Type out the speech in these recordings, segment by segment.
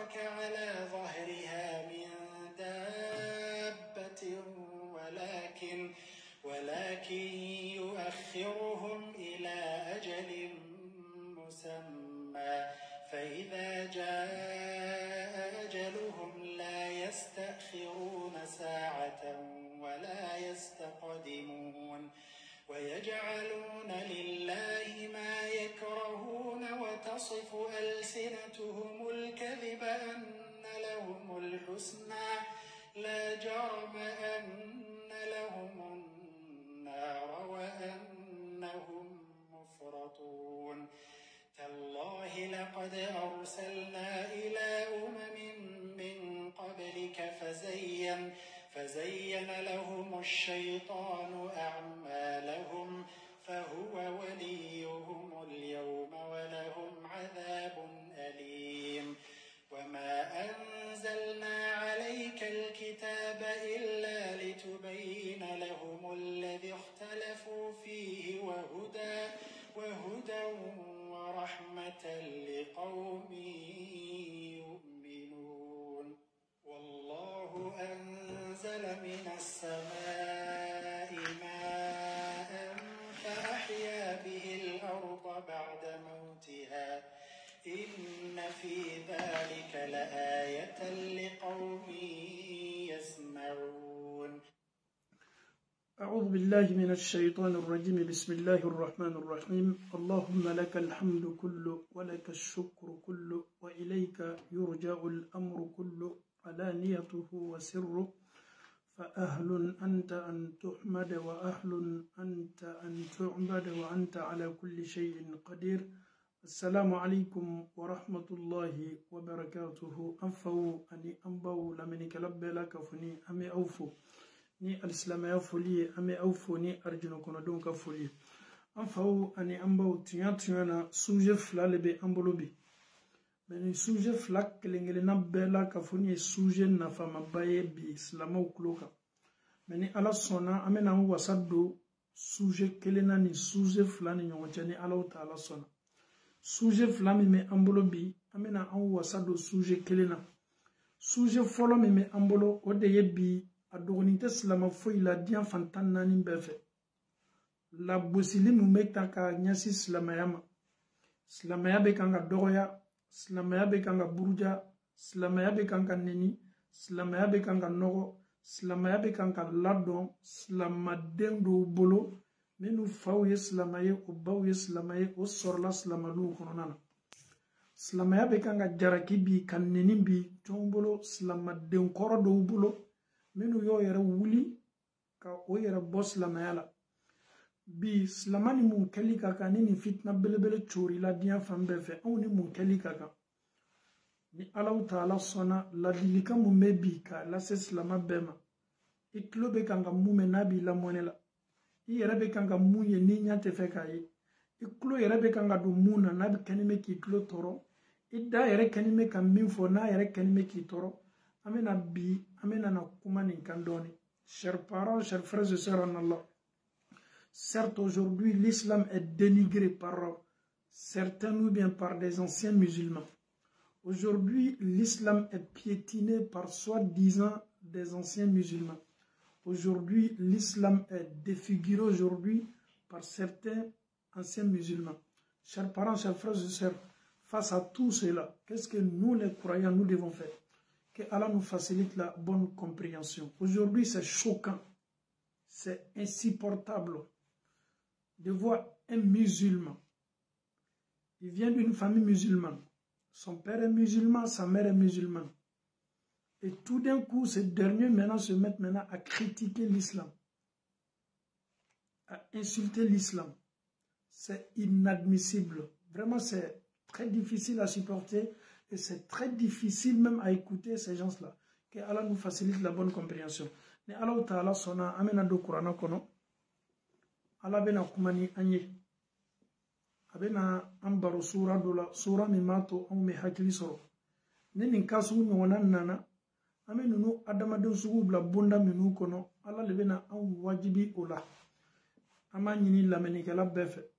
ترك على ظهرها من دابة ولكن يؤخرهم إلى أجل مسمى فإذا جاء أجلهم لا يستأخرون ساعة ولا يستقدمون ويجعلون لله ما يكرهون وتصف ألسنتهم الكذب أن لهم الحسنى لا جرم أن لهم النار وأنهم مفرطون تالله لقد أرسلنا إلى أمم من قبلك فزين لهم الشيطان أعمالهم فهو وليهم اليوم ولهم عذاب أليم وما أنزلنا عليك الكتاب إلا لتبين لهم الذي اختلفوا فيه وهدى ورحمة لقوم يؤمنون والله أنزل من السماء ماء فأحيا به الأرض بعد موتها إن في ذلك لآية لقوم يسمعون أعوذ بالله من الشيطان الرجيم بسم الله الرحمن الرحيم اللهم لك الحمد كله ولك الشكر كله وإليك يرجع الأمر كله علانيته وسره فأهل أنت أن تحمد وأهل أنت أن تعبد وأنت على كل شيء قدير السلام عليكم ورحمة الله وبركاته أنفو أني أنبو لمنك لبلك فني أمي أوفو ni alislama foli ame awfo ni arjuna kono don ka foli an fawo ani an baw tiya na sujet fila le be an bolo bi mais sujet fila kelen na bela ka foni sujet na fama baye bi islamaw kulo kan mais ni ala sona amena wasado sujet kelen na ni sujet fila ni ɲɔgɔn cɛ ni ala taala sona sujet fila min me an bolo bi amena an wasado sujet kelen na sujet fɔlɔ min me an bolo o de ye bi a dogoninte silama foyi la diɲɛ fantan naani bɛɛ fɛ lagosili min bɛ ta ka ɲɛsin silamaya ma silamaya bɛ kan ka dɔgɔya silamaya bɛ kan ka buruja silamaya bɛ kan ka neni silamaya bɛ kan ka nɔgɔ silamaya bɛ kan ka ladɔn silamaden dɔw bolo minnu faw ye silama ye o baw ye silama ye o sɔrɔla silamaliw kɔnɔna na silamaya bɛ kan ka jaraki bi ka neni bi jɔn bolo silamaden kɔrɔ dɔw bolo minnu y'o yɛrɛ wuli ka o yɛrɛ bɔ silamaya la bi silama ni mun kɛli ka kan ni nin fitina belebele corila diɲɛ fan bɛɛ fɛ anw ni mun kɛli ka kan ni alaw taala sɔnna ladilikan mun bɛ bi ka lase silama bɛɛ ma i tulo bɛ kan ka mun mɛn n'a b'i lamɔnɛ la i yɛrɛ bɛ kan ka mun ye n'i ɲɛ tɛ fɛ k'a ye i tulo yɛrɛ bɛ kan ka don mun na n'a bɛ kɛni bɛ k'i tulo tɔɔrɔ i da yɛrɛ kɛni bɛ ka min fɔ n'a yɛrɛ kɛni bɛ k'i tɔɔrɔ amena na kuma nin kan dɔɔni. Chers parents, chers frères et sœurs en Allah, certes aujourd'hui l'islam est dénigré par certains ou bien par des anciens musulmans. Aujourd'hui l'islam est piétiné par soi-disant des anciens musulmans. Aujourd'hui l'islam est défiguré aujourd'hui par certains anciens musulmans. Chers parents, chers frères et sœurs, face à tout cela, qu'est-ce que nous les croyants nous devons faire? Que Allah nous facilite la bonne compréhension. Aujourd'hui, c'est choquant, c'est insupportable de voir un musulman. Il vient d'une famille musulmane. Son père est musulman, sa mère est musulmane. Et tout d'un coup, ces derniers maintenant se mettent maintenant à critiquer l'islam, à insulter l'islam. C'est inadmissible. Vraiment, c'est très difficile à supporter. Et c'est très difficile même à écouter ces gens-là. Que Allah nous facilite la bonne compréhension. Mais Allah Ta'ala sona amena do Qur'ana kono. Allah bena kumani anye. Abena ambaro sura dola sura mi mato on me hakili soro. Neni kasu nyona nana. Amenu no adama do sugu bla bonda menu kono. Allah le bena an wajibi ola. Ama nyini lameni kala befe.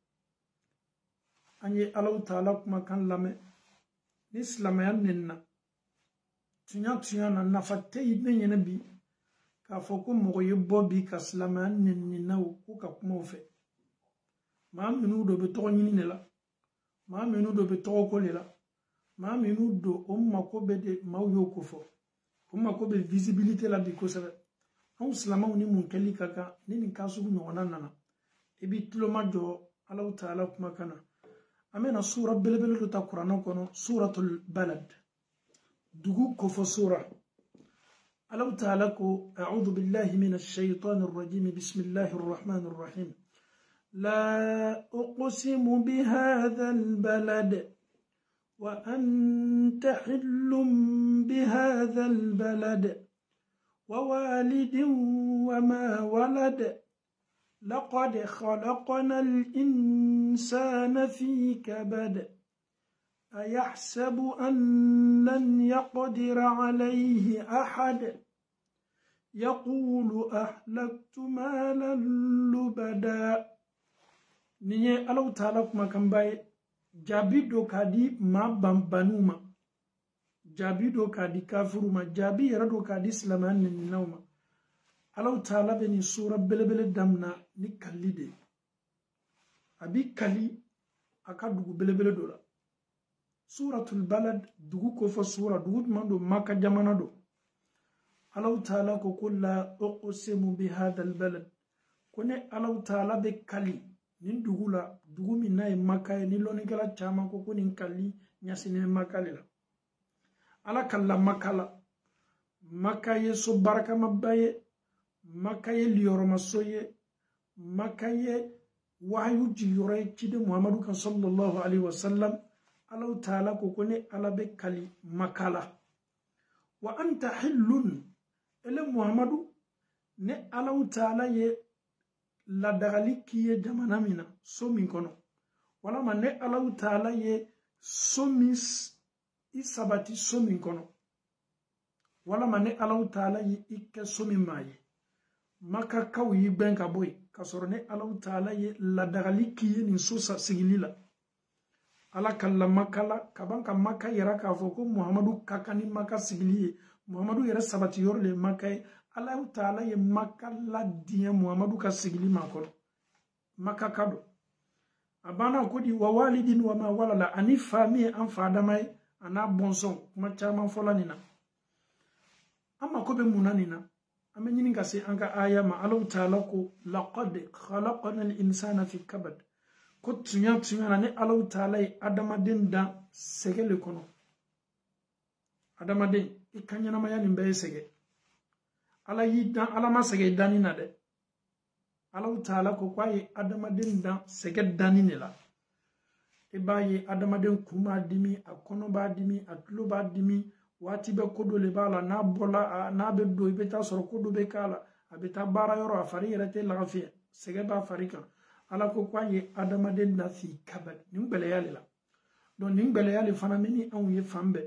Anye Allah Ta'ala kuma kan lame. Ni silamaya nenna tunya na nafate idne nyene bi ka foko mo ye bobi ka slama ni nawo ku ka kuma fe ma minu do be to nyini ne la ma minu do be to ko le la ma minu do umma ko be de mawyo ko fo umma ko be visibilité la bi ko sabe on slama ni mun kali kaka ni kasu no nana ebi tulo majo Allah ta'ala kuma kana amena sura belebele do ta qur'an kono suratul balad dugu ko fo sura Allah ta'ala ko a'udhu billahi minash shaitanir rajim bismillahir rahmanir rahim la uqsimu bihadha albalad wa anta hillum bihadha albalad wa walidin wa ma walad لقد خلقنا الإنسان في كبد أيحسب أن لن يقدر عليه أحد يقول أهلكت مالا لبدا نيه الله تعالى كما كان باي جابي دو كادي ما بامبانوما جابي دو كادي كافروما جابي يردو كادي سلمان ننوما Allah ta'ala beni sura belebele damna ni kalide abi kali aka dugu belebele dola suratul balad dugu ko fa sura dugu mando maka jamana do Allah ta'ala ko kulla uqsimu bi hadha al balad kone Allah ta'ala be kali nin dugu la dugu min nay maka ni loni gala chama ko nin kali nyasine makale la ala kala makala makaye so baraka mabaye makaye liyoroma soye makaye wahyu jiyore cide muhammadu kan sallallahu alaihi wasallam Allah ta'ala ko kone ala be kali makala wa anta hillun ele muhammadu ne Allah ta'ala ye la dagali kiye jamana mina so min kono wala ma ne Allah ta'ala ye so mis isabati so min kono wala ma ne Allah ta'ala ye ikke so min maye maka kaw yi ben ka boy ka sorne Allah ta'ala ye la dagali kiye ni sosa sigilila ala kala makala kabanka maka yara ka foko muhammadu kakani maka sigiliye muhammadu yara sabati yorle maka Allah ta'ala ye maka la diya muhammadu ka sigili makolo maka kado abana kodi wa walidin wa ma walala ani fami an fadamai ana bonson kuma chama folanina amma ko be munanina amenyini ngase anga aya ma Allah ta'ala ko laqad khalaqna al-insana fi kabad ko tunya na ne Allah ta'ala adama den da segele kono adama den ikanyana mayani mbe sege ala yidan ala ma sege dani na de Allah ta'ala ko kwaye adama den da sege dani ne la e baye adama den kuma dimi akono ba dimi atlo ba dimi wati be kodo le bala na bola na be do be ta soro kodo be kala abita bara yoro afari rete lafiya sege ba farika ala ko kwaye adama den na fi kabad nimbele yale la don nimbele yale fana mini an ye fambe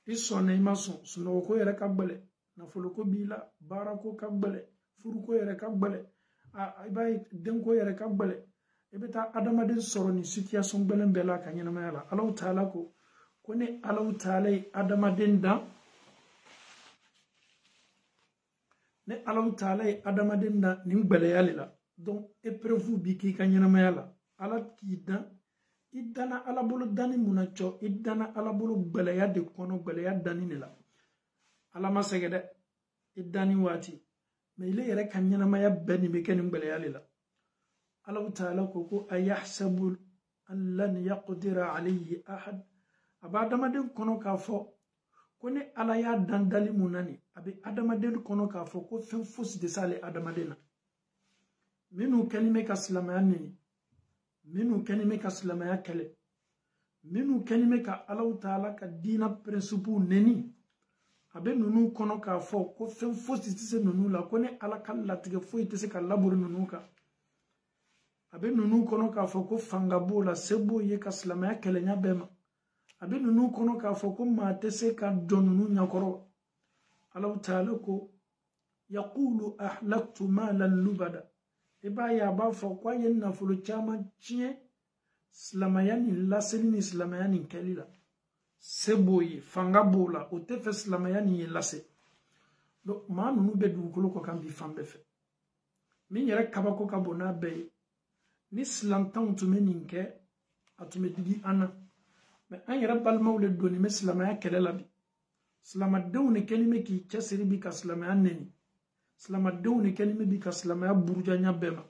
iso na imaso suno ko yere kagbele na folo ko bila bara ko kagbele furu ko yere kagbele bay den ko yere kagbele ebita adama den soro ni situation belen bela kanyana mayala Allah ta'ala ko kone Allah ta'ala adama den da ne Allah ta'ala adama den da nimbele yale la donc épreuve bi ki kanyana mayala ala kida idana ala bolo dani munacho idana ala bolo gbeleya de kono gbeleya dani ne la ala masegede idani wati me ile yere kanyana maya beni be ken gbeleya le la Allah ta'ala ko ayahsabu an lan yaqdira alayhi ahad abadama de kono ka fo kone ala ya dandali munani abi adama de kono ka fo ko fen fos de sale adama de na minu kalime ka silamaya nini minu kalime ka silamaya kele minu kalime ka Allah ta'ala ka dina principe neni abe nunu kono ka fo ko fen fosi tise nunu la kone ala kan latige fo itise ka laburu nunu ka abe nunu kono ka fo ko fangabo la sebo ye ka silamaya kele nya bema abe nunu kono ka fo ko ma tese ka donunu nyakoro Allah ta'ala ko yaqulu ahlaktu malan lubada eba ya ba fo kwa yen na fulu chama chie slamayani laseni slamayani kelila seboye fanga bola o te fe silamaya ni ye lase donc maa nunu bɛ dugukolo kɔ kan bi fan bɛɛ fɛ min yɛrɛ kabako ka bon n'a bɛɛ ye ni silantanw tun bɛ nin kɛ a tun bɛ digi an na mais an yɛrɛ balimaw le donni bɛ silamaya kɛlɛ la bi silamadenw ni kɛlen bɛ k'i cɛsiri bi ka silamaya nɛni silamadenw ni kɛlen bɛ bi ka silamaya burujanya bɛɛ ma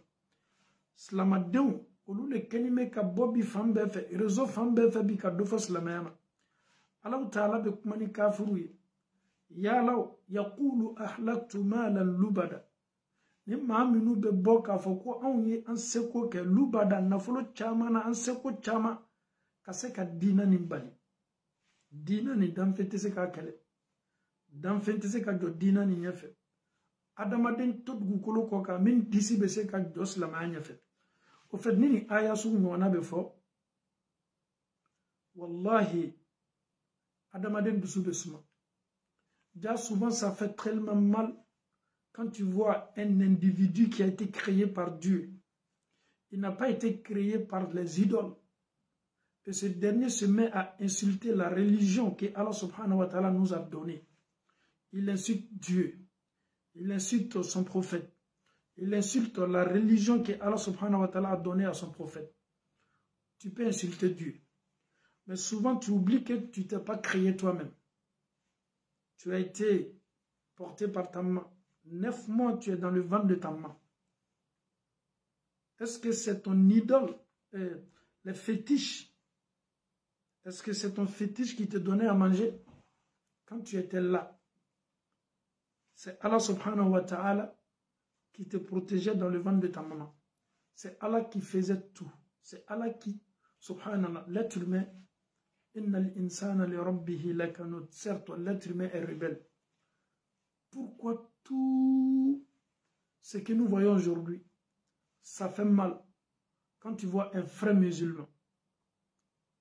silamadenw olu le kɛlen bɛ ka bɔ bi fan bɛɛ fɛ réseau fan bɛɛ fɛ bi ka dɔ fɔ silamaya ma Allahu Ta'ala bɛ kuma ni kafiru ye yalaw yaqulu ahlaktu malan lubada ni maa minnu bɛ bɔ k'a fɔ ko anw ye an seko kɛ lubada nafolo caman na an seko caman ka se ka diina nin bali diina nin danfɛn tɛ se k'a kɛlɛ danfɛn tɛ se ka jɔ diina nin ɲɛfɛ adamaden to dugukolo kɔ kan min disi bɛ se ka jɔ silamɛya ɲɛfɛ au fait ni nin aya sugu ɲɔgɔnna bɛ fɔ wallahi adamaden dusu bɛ suma déjà souvent ça fait tellement mal quand tu vois un individu qui a été créé par Dieu. Il n'a pas été créé par les idoles. Et ce dernier se met à insulter la religion que Allah subhanahu wa ta'ala nous a donnée. Il insulte Dieu. Il insulte son prophète. Il insulte la religion que Allah subhanahu wa ta'ala a donnée à son prophète. Tu peux insulter Dieu. Mais souvent tu oublies que tu ne t'es pas créé toi-même. Tu as été porté par ta main. 9 mois, tu es dans le ventre de ta main. Est-ce que c'est ton idole, les fétiches? Est-ce que c'est ton fétiche qui te donnait à manger quand tu étais là? C'est Allah subhanahu wa ta'ala qui te protégeait dans le ventre de ta maman. C'est Allah qui faisait tout. C'est Allah qui, subhanallah, l'être humain, innal insana li rabbihi lakanut. Certes, l'être humain est rebelle. Pourquoi tout ce que nous voyons aujourd'hui, ça fait mal quand tu vois un frère musulman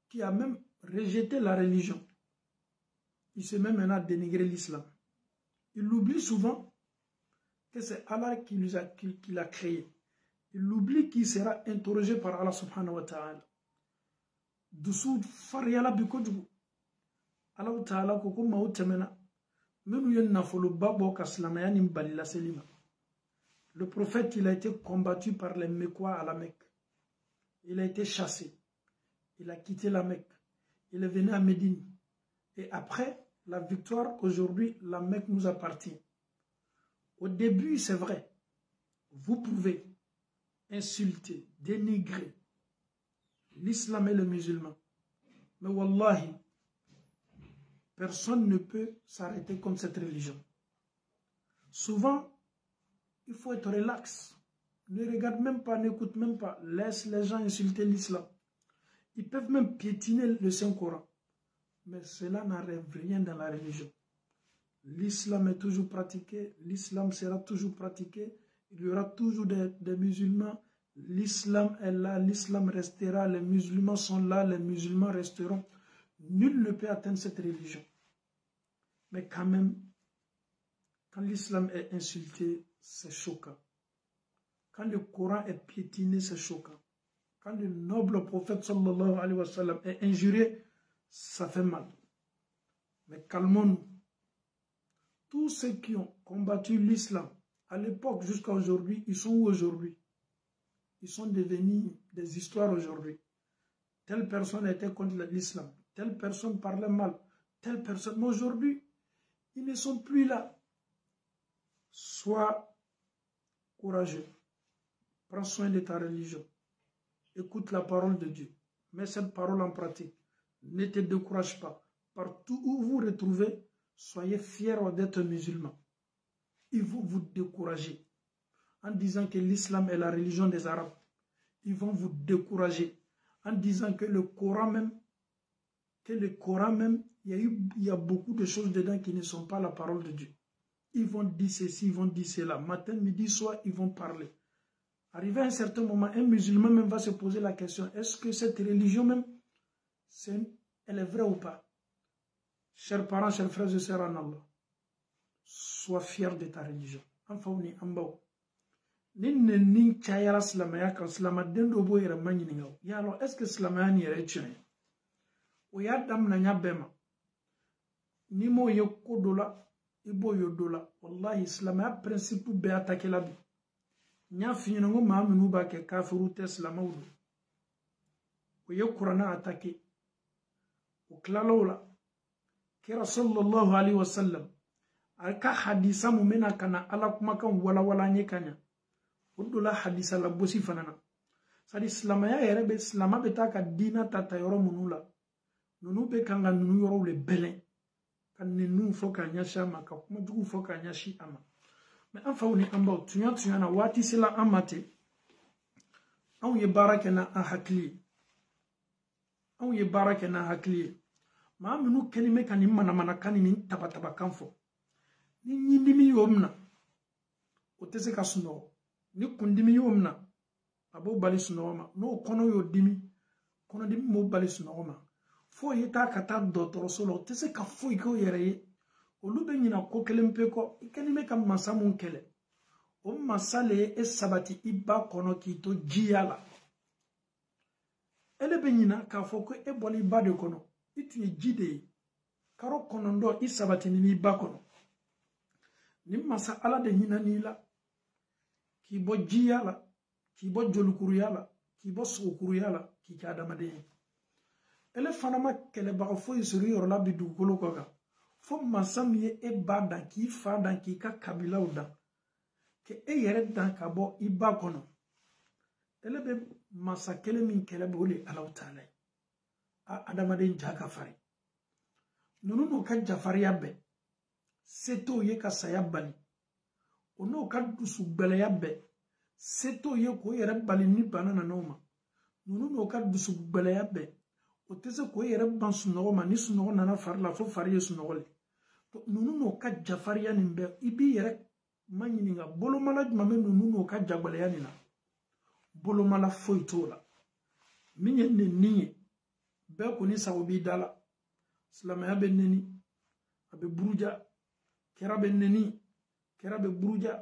qui a même rejeté la religion. Il se met maintenant à dénigrer l'islam. Il oublie souvent que c'est Allah qui l'a créé. Il oublie qu'il sera interrogé par Allah subhanahu wa ta'ala. Dessous Fariala Bikodu. Allah ta'ala koko mautemena. Le prophète, il a été combattu par les Mekwa à la Mecque. Il a été chassé. Il a quitté la Mecque. Il est venu à Médine. Et après la victoire, aujourd'hui, la Mecque nous appartient. Au début, c'est vrai, vous pouvez insulter, dénigrer l'islam et le musulman. Mais wallahi, personne ne peut s'arrêter contre cette religion. Souvent, il faut être relax. Ne regarde même pas, n'écoute même pas. Laisse les gens insulter l'islam. Ils peuvent même piétiner le Saint-Coran. Mais cela n'enlève rien dans la religion. L'islam est toujours pratiqué. L'islam sera toujours pratiqué. Il y aura toujours des musulmans. L'islam est là. L'islam restera. Les musulmans sont là. Les musulmans resteront. Nul ne peut atteindre cette religion. Mais quand même, quand l'islam est insulté, c'est choquant. Quand le Coran est piétiné, c'est choquant. Quand le noble prophète sallallahu alayhi wa sallam est injurié, ça fait mal. Mais calmons-nous. Tous ceux qui ont combattu l'islam, à l'époque jusqu'à aujourd'hui, ils sont où aujourd'hui? Ils sont devenus des histoires aujourd'hui. Telle personne était contre l'islam. Telle personne parlait mal. Telle personne. Mais aujourd'hui, ils ne sont plus là. Sois courageux. Prends soin de ta religion. Écoute la parole de Dieu. Mets cette parole en pratique. Ne te décourage pas. Partout où vous vous retrouvez, soyez fiers d'être musulmans. Ils vont vous décourager en disant que l'islam est la religion des Arabes. Ils vont vous décourager en disant que le Coran même, il y a beaucoup de choses dedans qui ne sont pas la parole de Dieu. Ils vont dire ceci, ils vont dire cela. Matin, midi, soir, ils vont parler. Arrivé à un certain moment, un musulman même va se poser la question, est-ce que cette religion même, elle est vraie ou pas? Chers parents, chers frères et sœurs en Allah, sois fiers de ta religion. Enfin, on est en bas. Ni chayara slamaya kan slamaden do bo yere manyini ngaw. Ya alors, est-ce que slamaya ni yere tchene? O ya dam na nya bema. ni mo ye ko dɔ la i b'o ye dɔ la wallahi silamɛya principe bɛɛ attaqué la bi n y'a f'i ɲɛna n ko maa minnu b'a kɛ kafiru tɛ silamɛw don o ye kuranɛ attaqué o tilala o la kira sallallahu alaihi wasallam a ka hadisa mun bɛna ka na ala kumakan walawala an ye ka ɲa o dɔ la hadisa la gosi fana na sadi silamɛya yɛrɛ bɛ silama bɛ taa ka diina ta yɔrɔ minnu la ninnu bɛ kan ka ninnu yɔrɔw le bɛlɛn ka ninnu fɔ ka ɲɛsin a ma ka kumajugu fɔ ka ɲɛsin a ma mɛ an faw ni an baw tuɲa na waati sela an ma ten anw ye baara kɛ n'an hakili ye anw ye baara kɛ n'an hakili ye maa minnu kɛlen bɛ ka nin manamanakan ni tabatabakan fɔ ni ɲindimi y'o minɛ o tɛ se ka sunɔgɔ ni kundimi y'o minɛ a b'o bali sunɔgɔ ma n'o kɔnɔ y'o dimi kɔnɔdimi m'o bali sunɔgɔ ma fo ye taa ka taa dɔgɔtɔrɔso la o tɛ se ka foyi k'o yɛrɛ ye olu bɛ ɲina ko kelen pe kɔ i kɛlen bɛ ka masa mun kɛlɛ o masa le ye e sabati i ba kɔnɔ k'i to jiya la ele bɛ ɲina k'a fɔ ko e bɔla i ba de kɔnɔ i tun ye ji de ye karo kɔnɔntɔn i sabati ni ba kɔnɔ ni masa ala de ɲina n'i la k'i bɔ jiya la k'i bɔ jolikuruya la k'i bɔ sogokuruya la k'i kɛ adamaden ye ele fana ma kɛlɛbaga foyi sɔrɔ i yɔrɔ la bi dugukolo kɔ kan fo masa min ye e ba dan k'i fa dan k'i ka kabilaw dan ka e yɛrɛ dan ka bɔ i ba kɔnɔ ele bɛ masa kelen min kɛlɛ bɛ o de alaw taala ye a adamaden ja ka farin ninnu n'u ka jafariya bɛɛ se t'o ye ka saya bali o n'o ka dusu gbɛlɛya bɛɛ se t'o ye k'o yɛrɛ bali ni bana nan'o ma ninnu n'o ka dusu gbɛlɛya bɛɛ o tɛ se k'o yɛrɛ ban sunɔgɔ ma ni sunɔgɔ nana fari la fo fari ye sunɔgɔ le ninnu n'o ka jafariya nin bɛɛ i b'i yɛrɛ ma ɲininka bolomala jumɛn bɛ ninnu n'o ka jagbɛlɛya nin na bolomala foyi t'o la min ye nenni ye bɛɛ kɔni sago b'i da la silamɛya bɛ neni a bɛ buruja kɛra bɛ neni kɛra bɛ buruja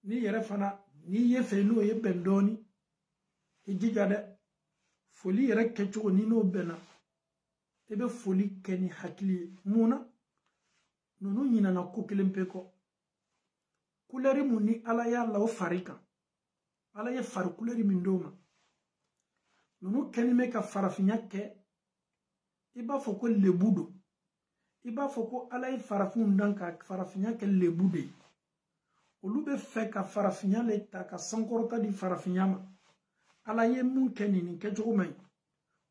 ni yɛrɛ fana n'i ye fɛ n'o ye bɛn dɔɔni i jija dɛ foli yɛrɛ kɛcogo ni n'o bɛnna i bɛ foli kɛ ni hakili ye mun na ninnu ɲinana ko kelen pe kɔ kulɛri mun ni ala y'a la o fari kan ala ye fari kulɛri min d'o ma ninnu kɛlen bɛ ka farafinya kɛ i b'a fɔ ko lebu don i b'a fɔ ko ala ye farafinw dan ka farafinya kɛ lebu de ye olu bɛ fɛ ka farafinya le ta ka sankɔrɔta di farafinya ma ala ye mun kɛ nin kɛcogo man ɲi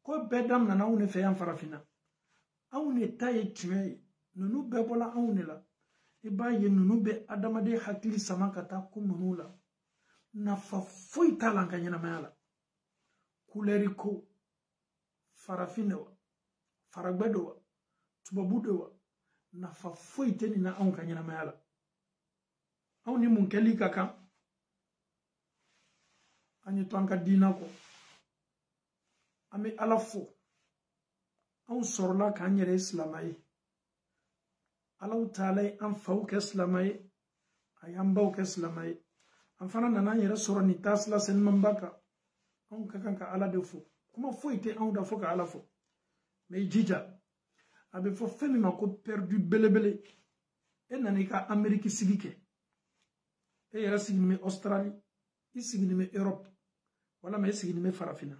ko bɛɛ daminɛna anw de fɛ yan farafinna anw de ta ye tiɲɛ ye ninnu bɛɛ bɔla anw de la i b'a ye ninnu bɛ adamaden hakili sama ka taa ko ninnu la nafa foyi t'a la an ka ɲɛnamaya la kulɛri ko farafin de wa faragbɛ de wa tubabu de wa nafa foyi tɛ nin na anw ka ɲɛnamaya la anw ni mun kɛli ka kan an ye to an ka diina kɔ an bɛ ala fo anw sɔrɔla k'an yɛrɛ ye silamɛ ye alaw taala ye an faw kɛ silamɛ ye a y'an baw kɛ silamɛ ye an fana nana an yɛrɛ sɔrɔ nin taasila senimanba kan anw ka kan ka ala de fo kuma foyi tɛ anw da fo ka ala fo mɛ i jija a bɛ fɔ fɛn min ma ko perdu belebele e nana i ka ameriki sigi kɛ e yɛrɛ sigilen bɛ australie i sigilen bɛ europe walama e sigilen bɛ farafinna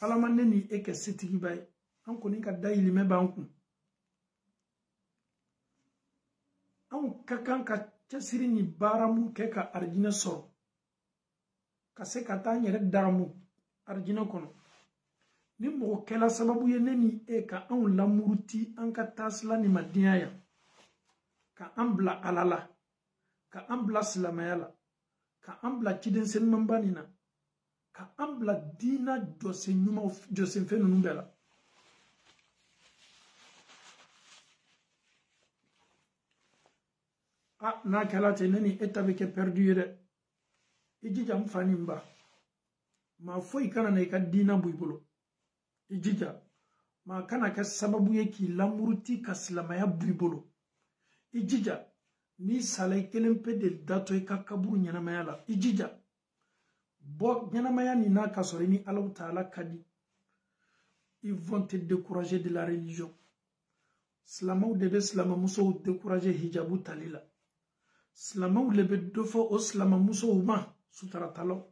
ala ma ne ni e kɛ setigiba ye an kɔni ka dayirimɛ b'an kun anw ka kan ka cɛsiri ni baara mun kɛ ka arijinɛ sɔrɔ ka se ka taa an yɛrɛ daramu arijinɛ kɔnɔ ni mɔgɔ kɛla sababu ye ne ni e ka anw lamuruti an ka taasila ni madenya yan ka an bila ala la ka an bila silamɛya la ka an bila ciden senimanba nin na ka an bila diina jɔsenfɛn ninnu bɛɛ la n'a kɛla ten ne ni e ta bɛ kɛ perdu ye dɛ i jija n fa ni n ba maa foyi kana na i ka diina bɔ i bolo i jija maa kana kɛ sababu ye k'i lamuruti ka silamɛya bɔ i bolo i jija n'i sala i kelen pe de datɔ i ka kaburu ɲɛnamaya la i jija bɔ ɲɛnamaya nin n'a ka sɔrɔ i ni alaw taala ka di ils vont te décourager de la religion Silamaw de bɛ silamamusow décourager hijabu tali la. Silamaw de bɛ dɔ fɔ o silamamusow ma sutaratalaw.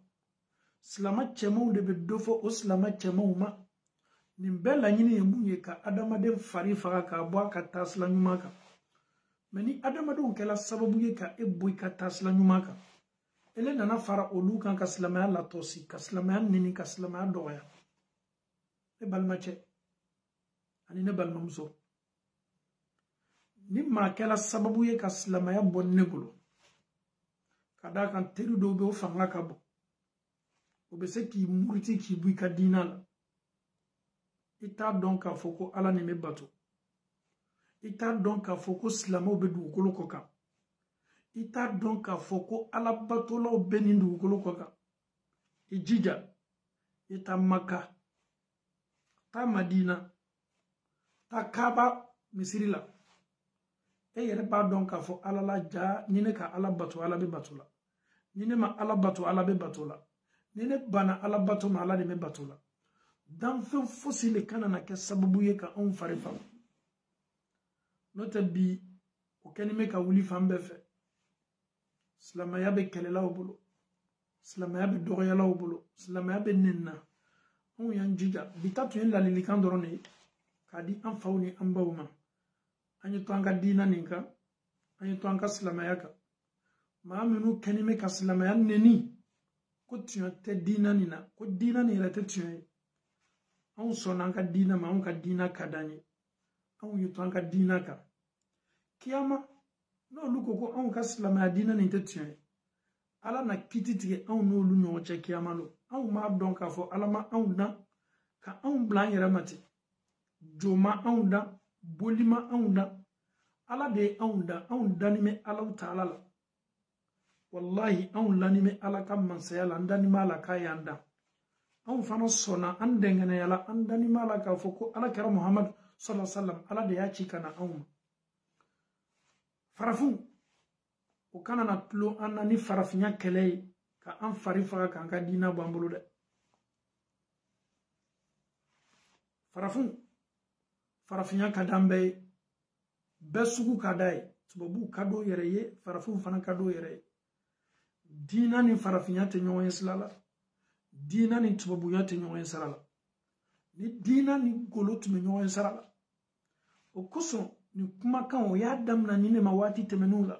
Silama cɛmanw de bɛ dɔ fɔ o silama cɛmanw ma. Nin bɛɛ laɲini ye mun ye ka adamaden fari faga k'a bɔ a ka taasira ɲuman kan. Mais ni adamadenw kɛla sababu ye ka e bɔ i ka taasira ɲuman kan, ele nana fara olu kan ka silamɛya latɔsi, ka silamɛya nɛni, ka silamɛya dɔgɔya. Ne balimacɛ ani ne balimamuso, ni maa kɛla sababu ye ka silamɛya bɔ ne bolo, ka d'a kan teri dɔw bɛ o fanga ka bon, o bɛ se k'i muruti k'i bɔ i ka diina la. I t'a dɔn k'a fɔ ko Ala nin bɛ bato. I t'a dɔn k'a fɔ ko silamɛw bɛ dugukolo kɔ kan. I t'a dɔn k'a fɔ ko Ala batolaw bɛ nin dugukolo kɔ kan. I jija, i taa Maka, taa Madina, taa Kaaba misiri la. E yɛrɛ b'a dɔn k'a fɔ Ala la ja, ni ne ka Ala bato, Ala bɛ bato la. Ni ne ma Ala bato, Ala bɛ bato la. Ni ne banna Ala bato ma, Ala de bɛ bato la. Danfɛn fosi le kana na kɛ sababu ye ka anw fari faga. N'o tɛ bi, o kɛlen bɛ ka wuli fan bɛɛ fɛ. Silamɛya bɛ kɛlɛlaw bolo. Silamɛya bɛ dɔgɔyalaw bolo. Silamɛya bɛ nɛnina. Anw y'an jija. Bi ta tun ye ladilikan dɔrɔn de ye. K'a di an faw ni an baw ma. An ye to an ka diina nin kan. An ye to an ka silamɛya kan. Maa minnu kɛlen bɛ ka silamɛya nɛni, ko tiɲɛ tɛ diina nin na. Ko diina nin yɛrɛ tɛ tiɲɛ ye. Anw sɔnna an ka diina ma, anw ka diina ka d'an ye. Anw ye to an ka diina kan. Kiyama, n'olu ko ko anw ka silamɛya diina nin tɛ tiɲɛ ye, Ala na kiti tigɛ anw n'olu ɲɔgɔn cɛ kiyama lo. Anw m'a dɔn k'a fɔ Ala ma anw dan, ka anw bila an yɛrɛ ma ten. Jo ma anw dan, boli ma anw dan. Ala de ye anw dan, anw dannen bɛ Ala Taala la. Wallahi, anw lannen bɛ Ala ka mansaya la, an dannen b'a la k'a y'an dan. Anw fana sɔnna, an dɛngɛnɛyala, an dannen b'a la k'a fɔ ko Alakira Muhamadu sallallahu alaihi wa sallam, Ala de y'a ci ka na anw ma. Farafinw, o kana na tulo an na ni farafinya kɛlɛ ye, ka an fari faga k'an ka diina bɔ an bolo dɛ. Farafinw, farafinya ka d'an bɛɛ ye. Bɛɛ sugu ka d'a ye. Tubabuw ka d'o yɛrɛ ye, farafinw fana ka d'o yɛrɛ ye. Diina ni farafinya tɛ ɲɔgɔn ye sira la. Diina ni tubabuya tɛ ɲɔgɔn ye sira la. Ni diina ni golo tun bɛ ɲɔgɔn ye sira la. O kosɔn, nin kumakan o y'a daminɛ ni ne ma waati tɛmɛnenw la.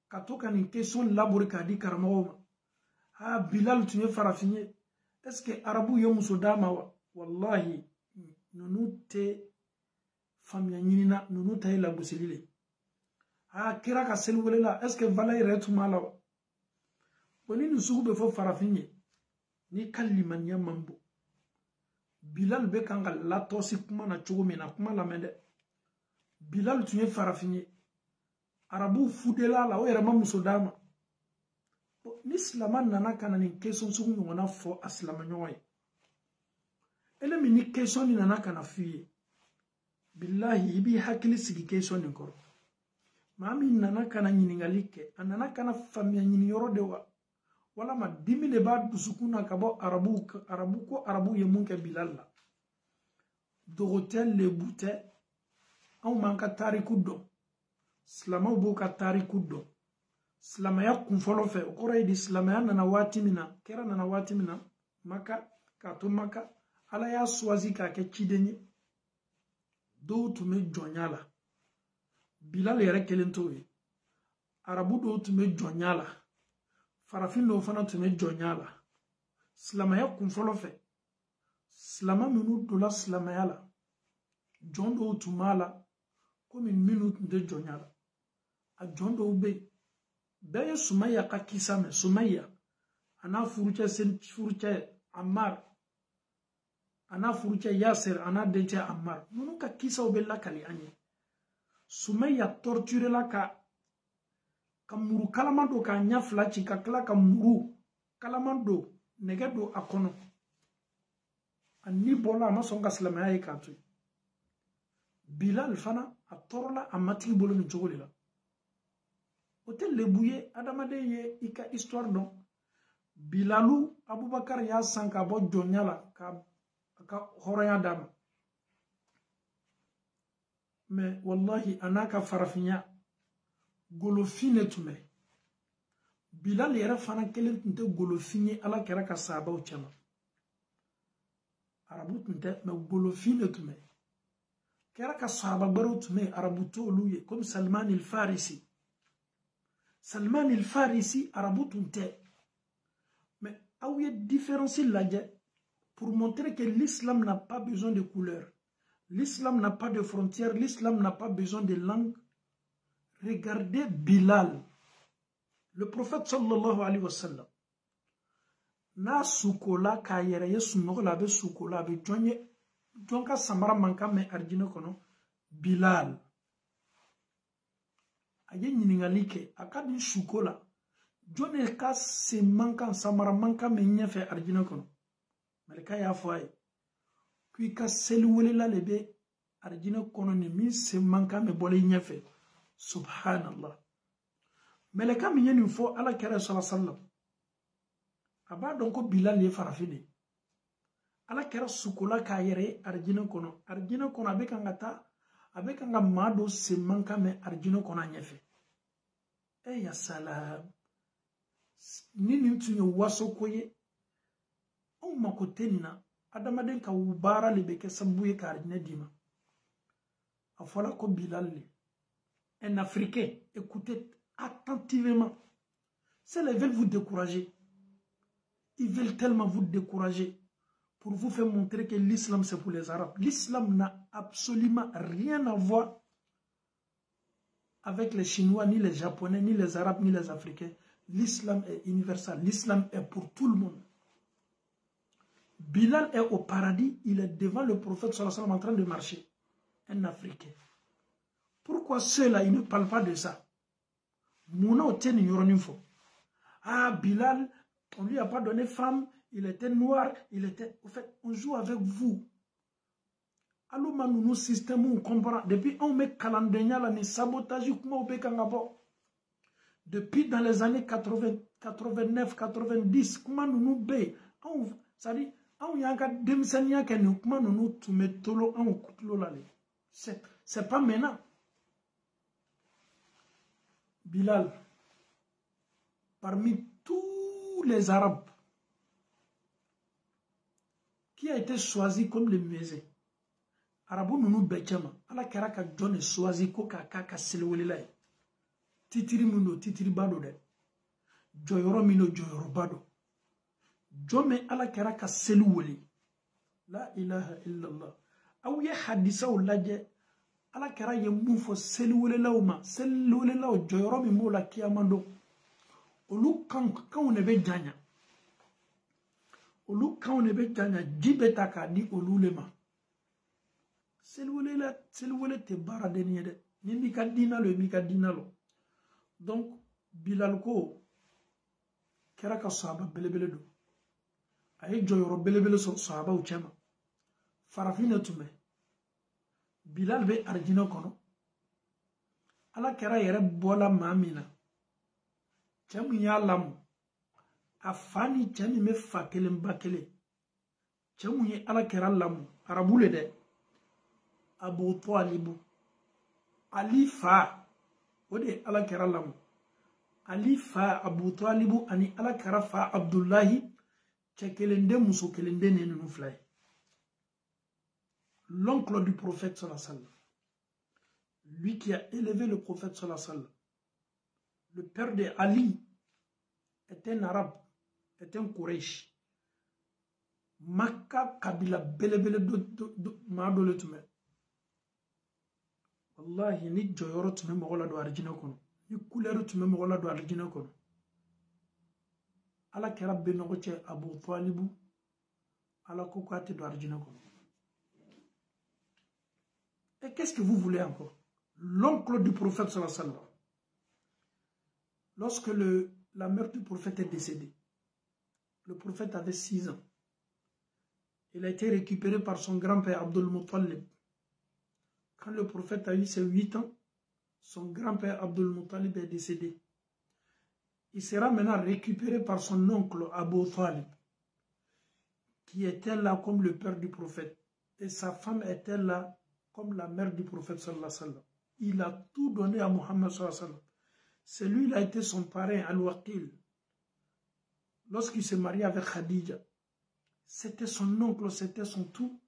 Ka to ka nin question labori k'a di karamɔgɔw ma. Bilal tun ye farafin ye. Est-ce que arabu ye muso d'a ma wa? Wallahi, ninnu tɛ faamuya ɲini na, ninnu ta ye lagosili le. Kira ka seliwele la, est-ce que valeur yɛrɛ tun b'a la wa? Bon, ni nin sugu bɛ fɔ farafin ye, n'i ka limaniya man bon, Bilal bɛ kan ka latɔsi kuma na cogo min na, kuma lamɛn dɛ. Bilal tun ye farafin ye. Arabu fudela la, o yɛrɛ ma muso d'a ma. Ni silama nana ka na nin question sugu ɲɔgɔnna fɔ a silamaɲɔgɔn ye, ele min ni question nin nana ka na f'i ye, billahi i b'i hakili sigi question nin kɔrɔ. Maa min nana ka na ɲininkali kɛ, a nana ka na faamuya ɲini yɔrɔ de wa? Walama dimi de b'a dusukun na ka bɔ arabu ko arabu ye mun kɛ Bilal la. Dogo tɛ, lebu tɛ, anw m'an ka tariku dɔn. Silamaw b'o ka tariku dɔn. Silamɛya kun fɔlɔ fɛ, o kɔrɔ ye di silamɛya nana waati min na, kɛra nana waati min na, Maka, k'a to Maka, Ala y'a choisi k'a kɛ ciden ye. Dɔw tun bɛ jɔnya la. Bilal yɛrɛ kelen t'o ye. Arabu dɔw tun bɛ jɔnya la. Farafin dɔw fana tun bɛ jɔnya la. Silamɛya kun fɔlɔ fɛ, silama minnu donna silamɛya la, jɔn dɔw tun b'a la, komi minnu tun tɛ jɔnya la. A jɔn dɔw bɛ yen, bɛɛ ye Sumaya ka kisa mɛn. Sumaya, a n'a furucɛ Ammar, a n'a furucɛ Yasir, a n'a dencɛ Ammar. Ninnu ka kisaw bɛ lakali an ye. Sumaya torturela ka muru kalaman don k'a ɲɛ fila ci, ka tila ka muru kalaman don, nɛgɛ don a kɔnɔ. A ni bɔla, a ma sɔn ka silamɛya ye k'a to yen. Bilal fana, a tɔɔrɔla a matigi bolo nin cogo de la. O tɛ lebu ye, adamaden ye i ka histoire dɔn. Bilalu, Abubakar y'a san ka bɔ jɔnya la, ka hɔrɔnya d'a ma. mais wallahi anaka farafinya golofine tume Bilal yɛrɛ fana kelen tun tɛ golofin ye ala kɛra ka sahabaw cɛma arabu tun tɛ mais golofin de tun bɛ kɛra ka sahaba gbɛrɛw tun bɛ arabu t'olu ye comme Salman il-Farisi arabu tun tɛ mais aw ye différence lajɛ pour montrer que l'islam n'a pas besoin de couleur, l'islam n'a pas de frontières, l'islam n'a pas besoin de langue. Regardez Bilal, le prophète sallallahu alayhi wa sallam. Na sukola ka yɛrɛ ye sunɔgɔ la a bɛ sukola a bɛ jɔn ye jɔn ka samara man kan mɛn arijinɛ kɔnɔ Bilal a ye ɲininkali kɛ a ka nin suko la jɔn de ka sen man kan samara man kan mɛn ɲɛfɛ arijinɛ kɔnɔ malika y'a fɔ a ye ko i ka seli welela de bɛ arijinɛ kɔnɔ nin min sen man kan mɛn bɔlen ɲɛfɛ subhanallah malika min ye nin fɔ ala kɛra sallallahu alaihi wa sallam a b'a dɔn ko Bilal ye farafin de ala kɛra sukola k'a yɛrɛ ye arijinɛ kɔnɔ a bɛ kan ka taa a bɛ kan ka maa dɔ sen man kan mɛn arijinɛ kɔnɔ a ɲɛfɛ ya salam ni nin tun ye wasoko ye anw mako tɛ nin na adamaden ka baara de bɛ kɛ sababu ye ka arijinɛ d'i ma a fɔra ko Bilal le un Africain écoutez attentivement ceux-là veulent vous décourager. Ils veulent tellement vous décourager pour vous faire montrer que l'islam c'est pour les Arabes. L'islam n'a absolument rien à voir avec les Chinois, ni les Japonais, ni les Arabes, ni les Africains. L'islam est universel. L'islam est pour tout le monde. Bilal est au paradis. Il est devant le prophète sallallahu alayhi wa sallam en train de marcher. Un Africain. Pourquoi ceux-là, ils ne parlent pas de ça? Mouna otien yoronifo. Ah, Bilal, on ne lui a pas donné femme, il était noir, il était... En fait, on joue avec vous. Alors, nous, système, on comprend. Depuis, on met calendrier, ni sabotage, depuis dans les années 80, 89, 90, comment nous bé, ça dit, on y a un démissionnaire qui nous, comment nous tout met tolo, on coûte l'eau là. C'est pas maintenant. Bilal, parmi tous les Arabes, qui a été choisi comme le musée. Arabu nunu bechama, ala karaka John est choisi ko kaka selwelila. Titiri muno titiri bado de. Joyoro mino joyoro bado. Jome ala karaka selweli. La ilaha illallah. Aw ye hadisa ulaje ala kara ye mufo selwelila uma, selwelila joyoro mi mola kiyamando. Olu kan ne be janya. Olu kan ne be janya jibeta ka di olu lema. Selwele te bara denye de. Ni mika dinalo. Donc, Bilal ko kera ka sahaba belebele do. Aye joyoro belebele so sahaba u chema. Farafina tume. Bilal be arjina kono. Ala kera yere bola mamina. Chemu ya lamu. Afani chemi me fakele mbakele. Chemu ye ala kera lamu. Arabule de. Abu Talibu. Ali fa. Ode ala kera lamu. Ali fa Abu Talibu ani ala kera fa Abdullahi. Chekelende muso kelende ne nuflay. L'oncle du prophète sallallahu alayhi wa sallam. Lui qui a élevé le prophète sallallahu alayhi wa sallam. Le père de Ali est un arabe, est un Quraysh. Makka kabila belebele do maadole tume. Wallahi ni joyoro tume mogola do arjina kono. Ni couleur tume mogola do arjina kono. Ala kera benogo che Abu Talibu. Ala kokate do arjina kono. Et qu'est-ce que vous voulez encore? L'oncle du prophète sallallahu alayhi wa sallam. Lorsque la mère du prophète est décédée, le prophète avait 6 ans. Il a été récupéré par son grand-père Abdul Muttalib. Quand le prophète a eu ses 8 ans, son grand-père Abdul Muttalib est décédé. Il sera maintenant récupéré par son oncle Abu Talib, qui était là comme le père du prophète. Et sa femme était là comme la mère du prophète sallallahu alayhi wa sallam. Il a tout donné à Mohammed sallallahu alayhi wa sallam. C'est lui qui a été son parrain, Al-Waqil. Lorsqu'il s'est marié avec Khadija, c'était son oncle, c'était son tout.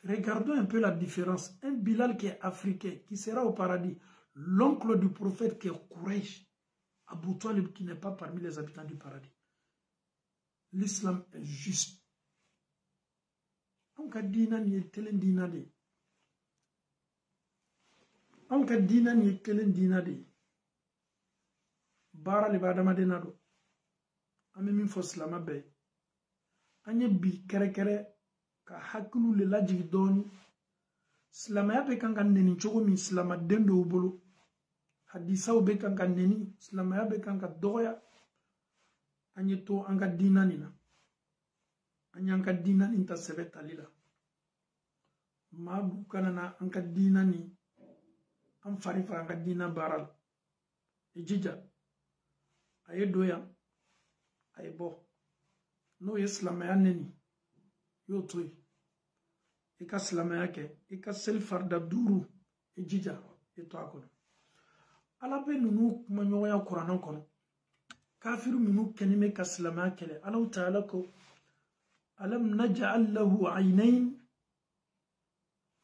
Regardons un peu la différence. Un Bilal qui est africain, qui sera au paradis. L'oncle du prophète qui est Quraysh, Abu Talib, qui n'est pas parmi les habitants du paradis. L'islam est juste. Anka dina ni kelen dina de. Anka dina ni kelen dina de. Bara le badama de nado. Ame min fo slama be. Anye bi kere kere ka hakulu le laji doni. Slama ya be kanka neni chogo mi slama dendo ubolo. Hadisa ube kanka neni. Slama ya be kanka doya. Anye to anka dina nina. Anye anka dina ninta sebe talila. Mabu kanana anka dina ni. An farifa anka dina baral. Ejija. Aye doya. Aye bo. No ye silamaya neni. Yo toy. Ika silamaya ke. Ika sel farda duru. Ejija. Eto akono. Alape nunu kumanyoya Qur'anan kono. Kafiru minu kenime ka silamaya kele. Allah ta'ala ko. Alam naj'al lahu aynayn.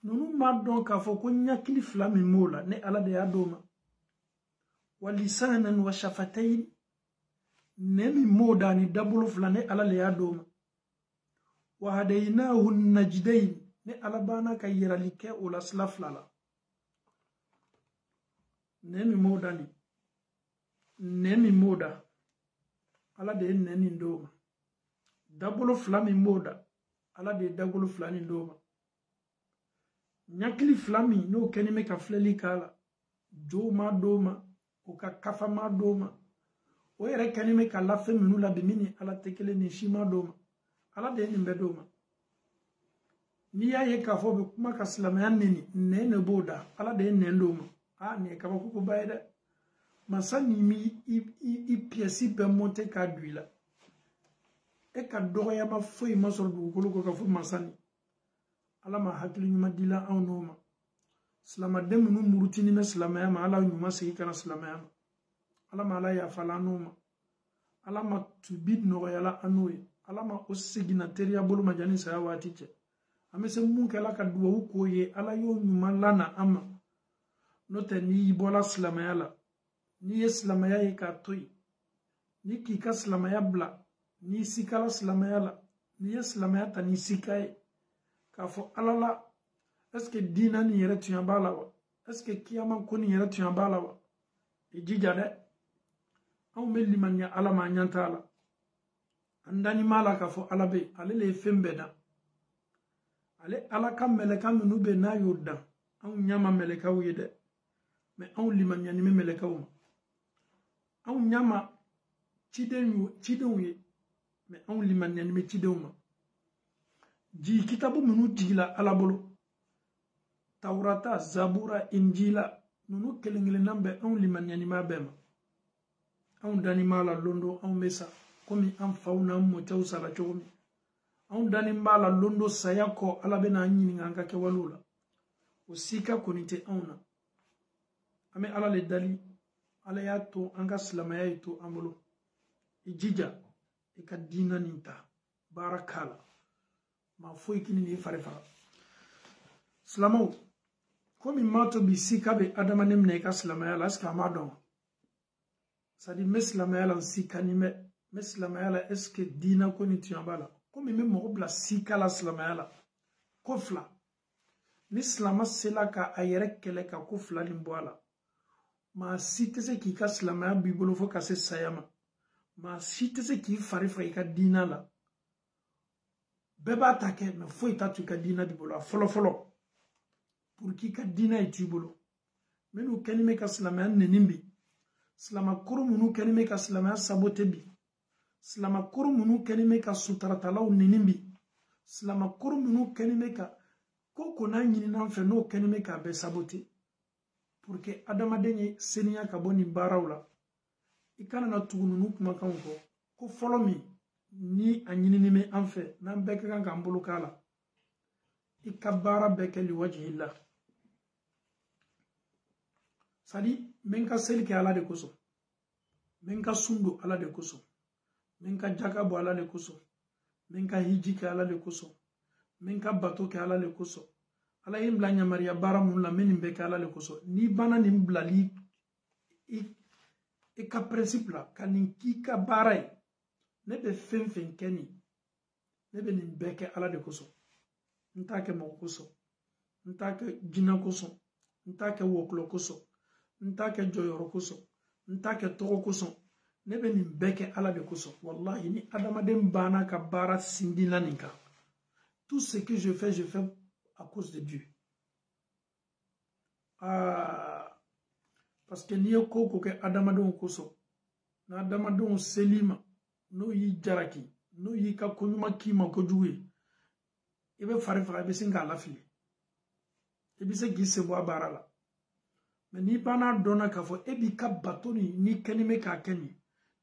Nunu madon ka fo ko nyakili flami mola ne ala de adoma. Wa lisanan wa shafatayn. Nemi moda ni dabulu flane ala le adoma. Wa hadaynahu najdayn ne ala bana ka yiralike ula slaflala. Nemi moda ni. Nemi moda. Ala de neni ndoma. Dabulu flami moda. Ala de dabulu flani ndoma. Nyakili flami no kenime ka fleli kala. Jo ma doma. Oka kafa ma doma. O yɛrɛ kɛni bɛ ka lafe minnu la bi min ala tɛ kelen ni si ma d'o ma ala de ye nin bɛɛ d'o ma n'i y'a ye k'a fɔ bɛ kuma ka silamɛya neni nɛn de b'o da ala de ye nɛn d'o ma nin ye kabakoba ye dɛ masa ni mi i pièce bɛɛ monter k'a don i la e ka dɔgɔyama foyi ma sɔrɔ dugukolo kɔ ka fɔ masa ni ala ma hakili ɲuman dila anw n'o ma silamaden minnu murutini bɛ silamɛya ma ala ɲuman segin ka na silamɛya ma ala ma ala yafala an'o ma ala ma tubi nɔgɔyala an'o ye ala ma o segina teriya bolo ma jani saya waati cɛ an bɛ se mun kɛla ka duwawu k'o ye ala y'o ɲuman lana an ma n'o tɛ n'i bɔla silamɛya la n'i ye silamɛya ye k'a to yen n'i k'i ka silamɛya bila n'i sikala silamɛya la n'i ye silamɛya ta n'i sika ye k'a fɔ ala la est-ce que diina nin yɛrɛ tuɲa b'a la wa est-ce que kiyama ko nin yɛrɛ tuɲa b'a la wa i jija dɛ anw bɛ limaniya ala ma ɲan t'a la an dani ma la k'a fɔ ala bɛ ale le ye fɛn bɛɛ dan ale ala ka mɛlɛka minnu bɛ n'a y'o dan anw ɲa ma mɛlɛkaw ye dɛ mɛ anw limaniyani bɛ mɛlɛkaw ma anw ɲa ma cidenw ye mɛ anw limaniyani bɛ cidenw ma jigi kitabu minnu jigila ala bolo tawrata zabura injila nunu kelen-kelennan bɛ anw limaniyani b'a bɛɛ ma anw dani b'a la londo anw bɛ sa komi an faw n'an mɔcɛw sara cogo min anw dani b'a la londo saya kɔ ala bɛ n'an ɲininka an ka kɛwalew la o sika kɔni tɛ anw na an bɛ ala le dali ala y'a to an ka silamɛya ye to an bolo i jija i ka diina nin ta baara k'a la maa foyi kini n'i fari faga silamɛw komi maa to bi sika bɛ adamaden minɛ i ka silamɛya la est-ce que a m'a dɔn c'est à dire n bɛ silamɛya la n sikani bɛ n bɛ silamɛya la est-ce que diina ko ni tiɲɛ b'a la komi n bɛ mɔgɔ bila sika la silamɛya la ko fila ni silama sela ka a yɛrɛ kɛlɛ ka ko fila nin bɔ a la maa si tɛ se k'i ka silamɛya b'i bolo fo ka se saya ma maa si tɛ se k'i fari faga i ka diina la bɛɛ b'a ta kɛ mɛ foyi t'a to i ka diina b'i bolo a fɔlɔ-fɔlɔ pour k'i ka diina ye t'i bolo minnu kɛni bɛ ka silamɛya nɛni bi silamakoro minnu kɛni bɛ ka silamɛya sabote bi silamakoro minnu kɛni bɛ ka sutaratalaw nɛni bi silamakoro minnu kɛni bɛ ka ko n'a ɲinin'an fɛ n'o kɛni bɛ k'a bɛɛ sabote pour que adamaden ye seniya ka bɔ nin baaraw la i kana na tugu ninnu kumakanw kɔ ko fɔlɔ min ni a ɲinini bɛ an fɛ n'an bɛɛ ka kan k'an bolo k'a la ikabara beke li wajhillah sadi menka selke ala de koso menka sundu ala de koso menka jakabo ala de koso menka hiji ke ala de koso menka bato ke ala de koso ala yimbla nyamariya bara mun la menin beke ala de koso ni bana ni mblali i ka principe la ka nin k'i ka baara ye ne bɛ fɛn fɛn kɛ nin ne bɛ nin bɛɛ kɛ ala de kosɔn n t'a kɛ mɔgɔ kosɔn n t'a kɛ jinɛ kosɔn n t'a kɛ wɔkulɔ kosɔn n t'a kɛ jɔyɔrɔ kosɔn n t'a kɛ tɔgɔ kosɔn ne bɛ nin bɛɛ kɛ ala de kosɔn wallahi ni adamaden banna ka baara sindila nin kan tout ce que je fais à cause de Dieu parce que n'i ye ko ko kɛ adamadenw kosɔn na adamadenw seli ma n'o y'i jaraki n'o y'i ka koɲuman k'i ma kojugu ye i bɛ fari faga i bɛ sin k'a lafili i bɛ se k'i sen bɔ a baara la mɛ n'i banna dɔnna k'a fɔ e b'i ka bato nin n'i kɛni bɛ k'a kɛ nin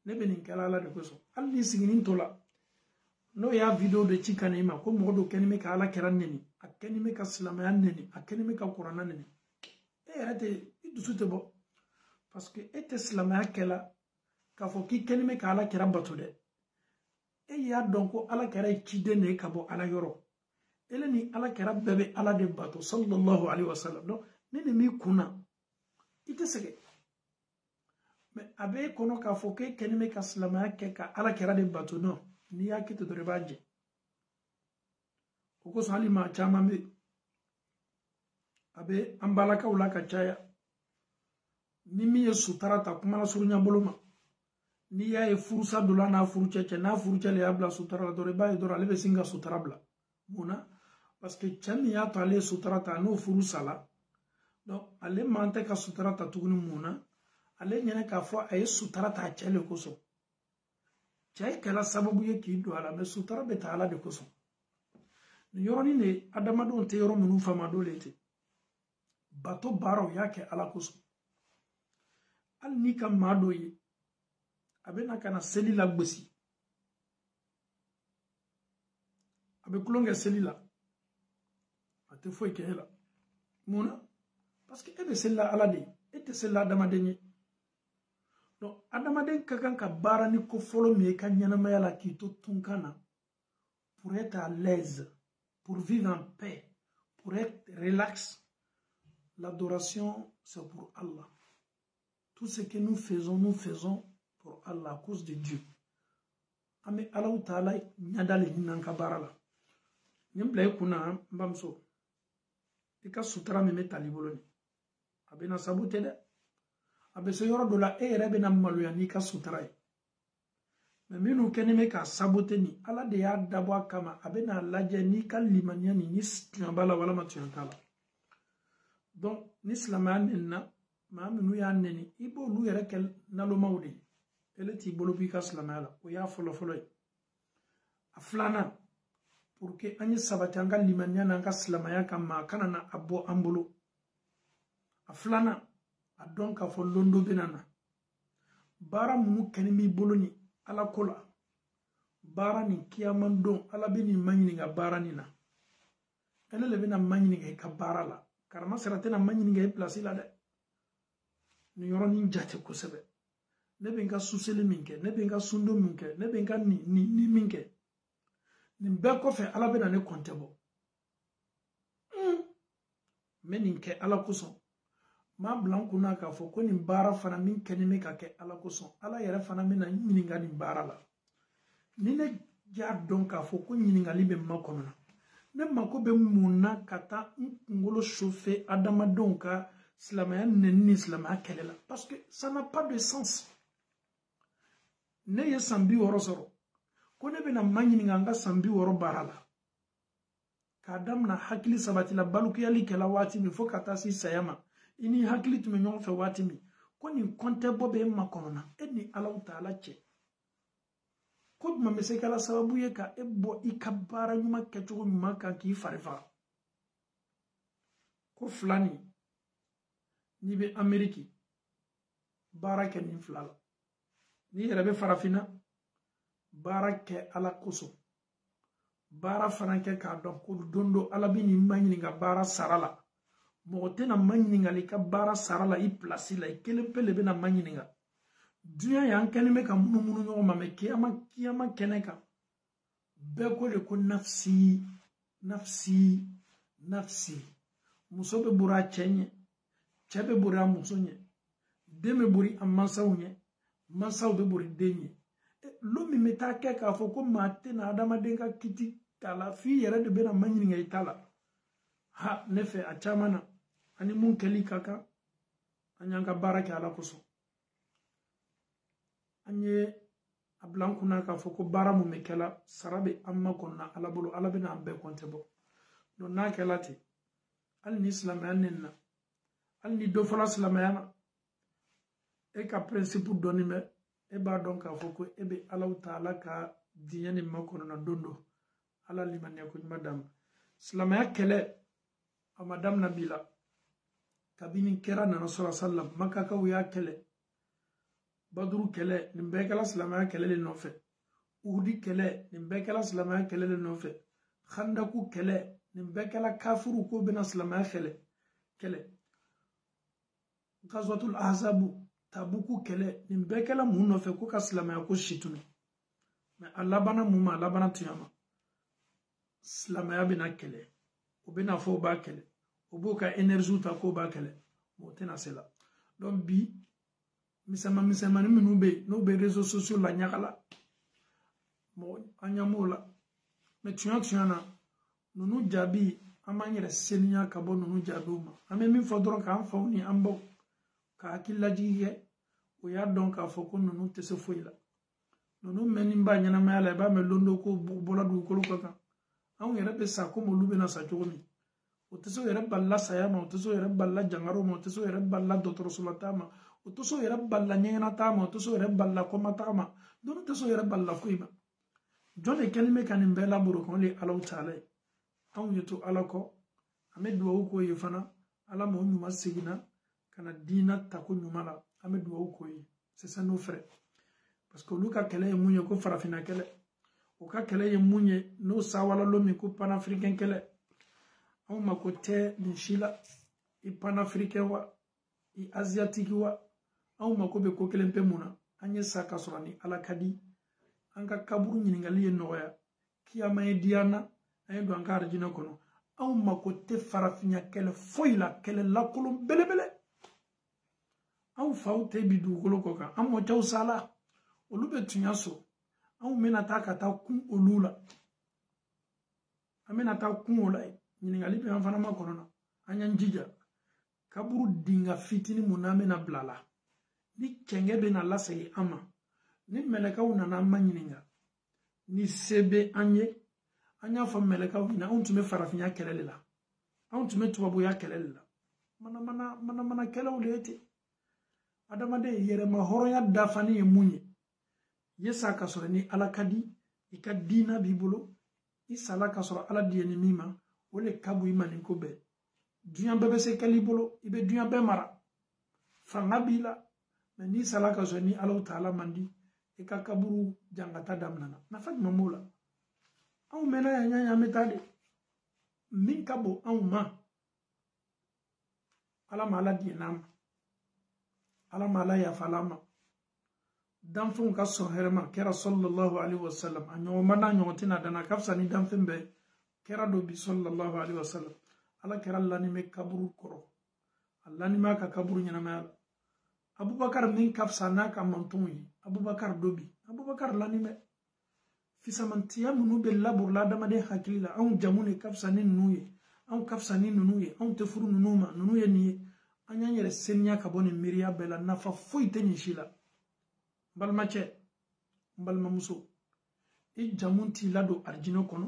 ne bɛ nin kɛla ala de kosɔn hali n'i siginin to la n'o y'a video de ci ka na i ma ko mɔgɔ dɔ kɛni bɛ ka ala kɛra neni a kɛni bɛ ka silamɛya neni a kɛni bɛ ka kuranna neni e yɛrɛ tɛ i dusu tɛ bɔ parce que e tɛ silamɛya kɛla k'a fɔ k'i kɛni bɛ ka ala kɛra bato dɛ e y'a dɔn ko ala kɛra ye ciden de ye ka bɔ ala yɔrɔ ele ni ala kɛra bɛɛ bɛ ala de bato sallallahu alaihi wasallam donc ne ni m'i kunna i tɛ sɛgɛn mais a bɛ e kɔnɔ k'a fɔ k'e kɛni bɛ ka silamɛya kɛ ka ala kɛra de bato non n'i y'a kɛ ten dɔrɔn i b'a jɛ o kosɔn hali maa caman bɛ a bɛ an balakaw la ka caya ni min ye sutara ta kumana surunya bolo ma n'i y'a ye furusa dɔ la n'a furucɛ cɛ n'a furucɛ le y'a bila sutara la dɔrɔn i b'a ye dɔrɔn ale bɛ sin ka sutara bila mun na parce que cɛ min y'a to ale ye sutara ta n'o furu sala donc ale man tɛ ka sutara ta tuguni mun na ale ɲɛna k'a fɔ a ye sutara ta a cɛ le kosɔn cɛ kɛla sababu ye k'i don a la mais sutara bɛ ta ala de kosɔn nin yɔrɔnin de adamadenw tɛ yɔrɔ minnu faamu dɔ le tɛ bato baaraw y'a kɛ ala kosɔn hali n'i ka maa dɔ ye a bɛ na ka na seli la gosi a bɛ tulon kɛ seli la a tɛ foyi kɛ e la mun na parce que e bɛ seli la ala de ye e tɛ seli la adamaden ye donc adamaden ka kan ka baara ni ko fɔlɔ min ye ka ɲɛnamaya la k'i to tunkan na pour être à l'aise pour vivre en paix pour être relax l'adoration c'est pour Allah tout ce que nous faisons pour Allah à cause de Dieu. Ame Allah Ta'ala nyadale hinanka barala. Nyembla kuna mbamso. Ika sutra meme taliboloni. Abena sabute de. Abe se yoro dola rebe na maluya ni ka sutra. Me minu kenime ka sabote ni ala de ya dabwa kama abena laje ni ka limania ni nyambala wala matuyantala. Donc ni islaman enna ma minu ya neni ibo lu yere kel nalo mawdi. Ele ti bolo bi ka silamɛya la o y'a fɔlɔ-fɔlɔ ye a filanan pour que an ye sabati an ka limaniya n'an ka silamɛya kan maa kana na a bɔ an bolo a filanan a dɔn k'a fɔ londo bɛna na baara minnu kɛni b'i bolo ni ala ko la baara nin kiyaman don ala bɛ nin maɲininka baara nin na ele le bɛna maɲininka i ka baara la karama sera tɛna maɲininka i pilasi la dɛ nin yɔrɔnin jate kosɛbɛ ne bɛ n ka suseli min kɛ ne bɛ n ka sundo min kɛ ne bɛ n ka ni min kɛ nin bɛɛ kɔfɛ ala bɛ na ne kɔntɛ bɔ n bɛ nin kɛ ala kosɔn maa bila n kunna k'a fɔ ko nin baara fana min kɛni bɛ ka kɛ ala kosɔn ala yɛrɛ fana bɛ na ɲininka nin baara la ni ne y'a dɔn k'a fɔ ko ɲininkali bɛ ma kɔnɔ ne mako bɛ mun na ka taa n kunkolo chauffer adamadenw ka silamɛya nɛni ni silamɛya kɛlɛ la parce que ça n'a pas de sens. Ne ye san 60 sɔrɔ ko ne bɛna ma ɲininka n ka san 60 baara la k'a damina hakili sabati la balukuyali kɛla waati min fo ka taa se saya ma i ni hakili tun bɛ ɲɔgɔn fɛ waati min ko nin kɔntɛ bɔ bɛ e makɔnɔ na e ni Alahu Ta'ala cɛ ko jumɛn bɛ se kɛla sababu ye ka e bɔ i ka baara ɲuman kɛcogo ɲuman kan k'i fari faga ko fila nin n'i bɛ Ameriki baara kɛ nin fila la n'i yɛrɛ bɛ farafinna baara kɛ ala kosɔn baara fana kɛ k'a dɔn ko don dɔ ala bɛ nin ma ɲininka baara sara la mɔgɔ tɛna ma ɲininkali ka baara sara la i pilasi la i kelen pe de bɛna ma ɲininka dunuya y'an kɛlen bɛ ka munumunu ɲɔgɔn ma mɛ kiyama kɛnɛ kan bɛɛ ko de ko nafsi nafsi nafsi muso bɛ bori a cɛ ɲɛ cɛ bɛ bori a muso ɲɛ den bɛ bori a mansaw ɲɛ mansaw bɛ bori den ɲɛ lo min bɛ taa kɛ k'a fɔ ko maa tɛna adamaden ka kiti k'a la f'i yɛrɛ de bɛna ma ɲininka i ta la ha ne fɛ a caman na ani mun kɛli ka kan an y'an ka baara kɛ ala kosɔn an ye a bila an kunna k'a fɔ ko baara mun bɛ kɛla sara bɛ an ma kɔnɔna ala bolo ala bɛna an bɛɛ kɔnte bɔ donc n'a kɛla ten hali ni silamɛya nɛnina hali ni dɔ fɔla silamɛya na e ka principe dɔɔnin bɛ e b'a dɔn k'a fɔ ko e bɛ alaw ta ala ka diɲɛ nin ma kɔnɔna don dɔ ala limaniya ko ɲuman d'a ma silamɛya kɛlɛ a ma daminɛ bi la kabini kɛra nana sɔrɔ sallam makakaw y'a kɛlɛ baduru kɛlɛ nin bɛɛ kɛla silamɛya kɛlɛ de nɔfɛ uhudi kɛlɛ nin bɛɛ kɛla silamɛya kɛlɛ de nɔfɛ khandaku kɛlɛ nin bɛɛ kɛla kafiru ko bɛna silamɛya kɛlɛ gazwatul ahzabu tabuku kɛlɛ nin bɛɛ kɛla mun nɔfɛ ko ka silamɛya ko situnu mɛ a labana mun ma a labana tuya ma silamɛya bɛna kɛlɛ o bɛna fɔ o b'a kɛlɛ o b'o ka énergie ta k'o b'a kɛlɛ mɛ o tɛna se la donc bi misɛnmanin minnu bɛ yen n'u bɛ réseaux sociaux la ɲagala mɔgɔ an ɲam'o la mɛ tuya na ninnu jaabi an b'an yɛrɛ seniya ka bɔ ninnu jaabiw ma an bɛ min fɔ dɔrɔn k'an faw ni an baw ka hakililajigi kɛ o y'a dɔn k'a fɔ ko ninnu tɛ se foyi la ninnu mɛnni b'a ɲɛnamaya la i b'a mɛn don dɔ ko bɔla dugukolo kan kan anw yɛrɛ bɛ sa komi olu bɛna sa cogo min o tɛ se o yɛrɛ balila saya ma o tɛ se o yɛrɛ balila jangaro ma o tɛ se o yɛrɛ balila dɔgɔtɔrɔsola taa ma o tɛ se o yɛrɛ balila ɲɛgɛnna taa ma o tɛ se o yɛrɛ balila kɔma taa ma ninnu tɛ se o yɛrɛ balila foyi ma jɔn de kɛlen bɛ ka nin bɛɛ laboro kan o de ye alaw taala ye anw ye to ala kɔ an bɛ duwawu k'o ye fana ala ma o ɲuman seginna ka na diina tako ɲuman la an bɛ duwawu k'o ye c'est ça nos frères parce que olu ka kɛlɛ ye mun ye ko farafinna kɛlɛ o ka kɛlɛ ye mun ye n'o sawalalo min ko panafricain kɛlɛ anw mako tɛ nin si la i panafricain wa i asiatique wa anw mako bɛ ko kelen pe mun na an ye sa ka sɔrɔ ni ala ka di an ka kaburu ɲininkali ye nɔgɔya kiyama ye diya na an ye don an ka arijinɛ kɔnɔ anw mako tɛ farafinya kɛlɛ foyi la kɛlɛ lakolon belebele anw faw tɛ bi dugukolo kɔ kan an mɔcɛw sala olu bɛ tunya so anw bɛna taa ka taa kun olu la an bɛna taa kun o la ɲininkali bɛ an fana ma kɔnɔna an y'an jija kaburu dinga fitinin mun n'an bɛna bila la ni cɛngɛ bɛna lasegin an ma ni mɛlɛkaw nana an ma ɲininka ni se bɛ an ye an y'a fɔ mɛlɛkaw ɲina anw tun bɛ farafinya kɛlɛ de la anw tun bɛ tubabuya kɛlɛ de la mana kɛlɛw de ye ten adamaden yɛrɛma hɔrɔnya dafani ye mun ye ye sa ka sɔrɔ ni ala ka di i ka diina b'i bolo i sala ka sɔrɔ ala diɲɛ ni min ma o le ka bon i ma nin ko bɛɛ duɲa bɛɛ bɛ se kɛl'i bolo i bɛ duɲa bɛɛ mara fanga b'i la mɛ n'i sala ka sɔrɔ ni alaw taala man di i ka kaburu jangata daminɛna nafa jumɛn b'o la anw mɛnna yan an bɛ taa de min ka bon anw ma ala ma ala diɲɛ n'an ma ala ma ala yafa ala ma danfɛnw ka sɔn hɛrɛ ma kɛra sallallahu alaihi wasallam a ɲɔgɔnba n'a ɲɔgɔn tɛna dana ka fisa ni danfɛn bɛɛ kɛra dɔ bi sallallahu alaihi wasallam ala kɛra lanimɛ kaburu kɔrɔ a lanimɛ ka kaburu ɲɛnamaya la abubakar min ka fisa n'a ka mantonw ye abubakar dɔ bi abubakar lanimɛ fisamantiya minnu bɛ laburula adamaden hakili la anw jamu de ka fisa ni ninnu ye anw ka fisa ni ninnu ye anw tɛ furu ninnu ma ninnu ye nin ye an y'an yɛrɛ seniya ka bɔ nin miiriya bɛɛ la nafa foyi tɛ nin si la n balimacɛ n balimamuso i jamu t'i ladon arijinɛ kɔnɔ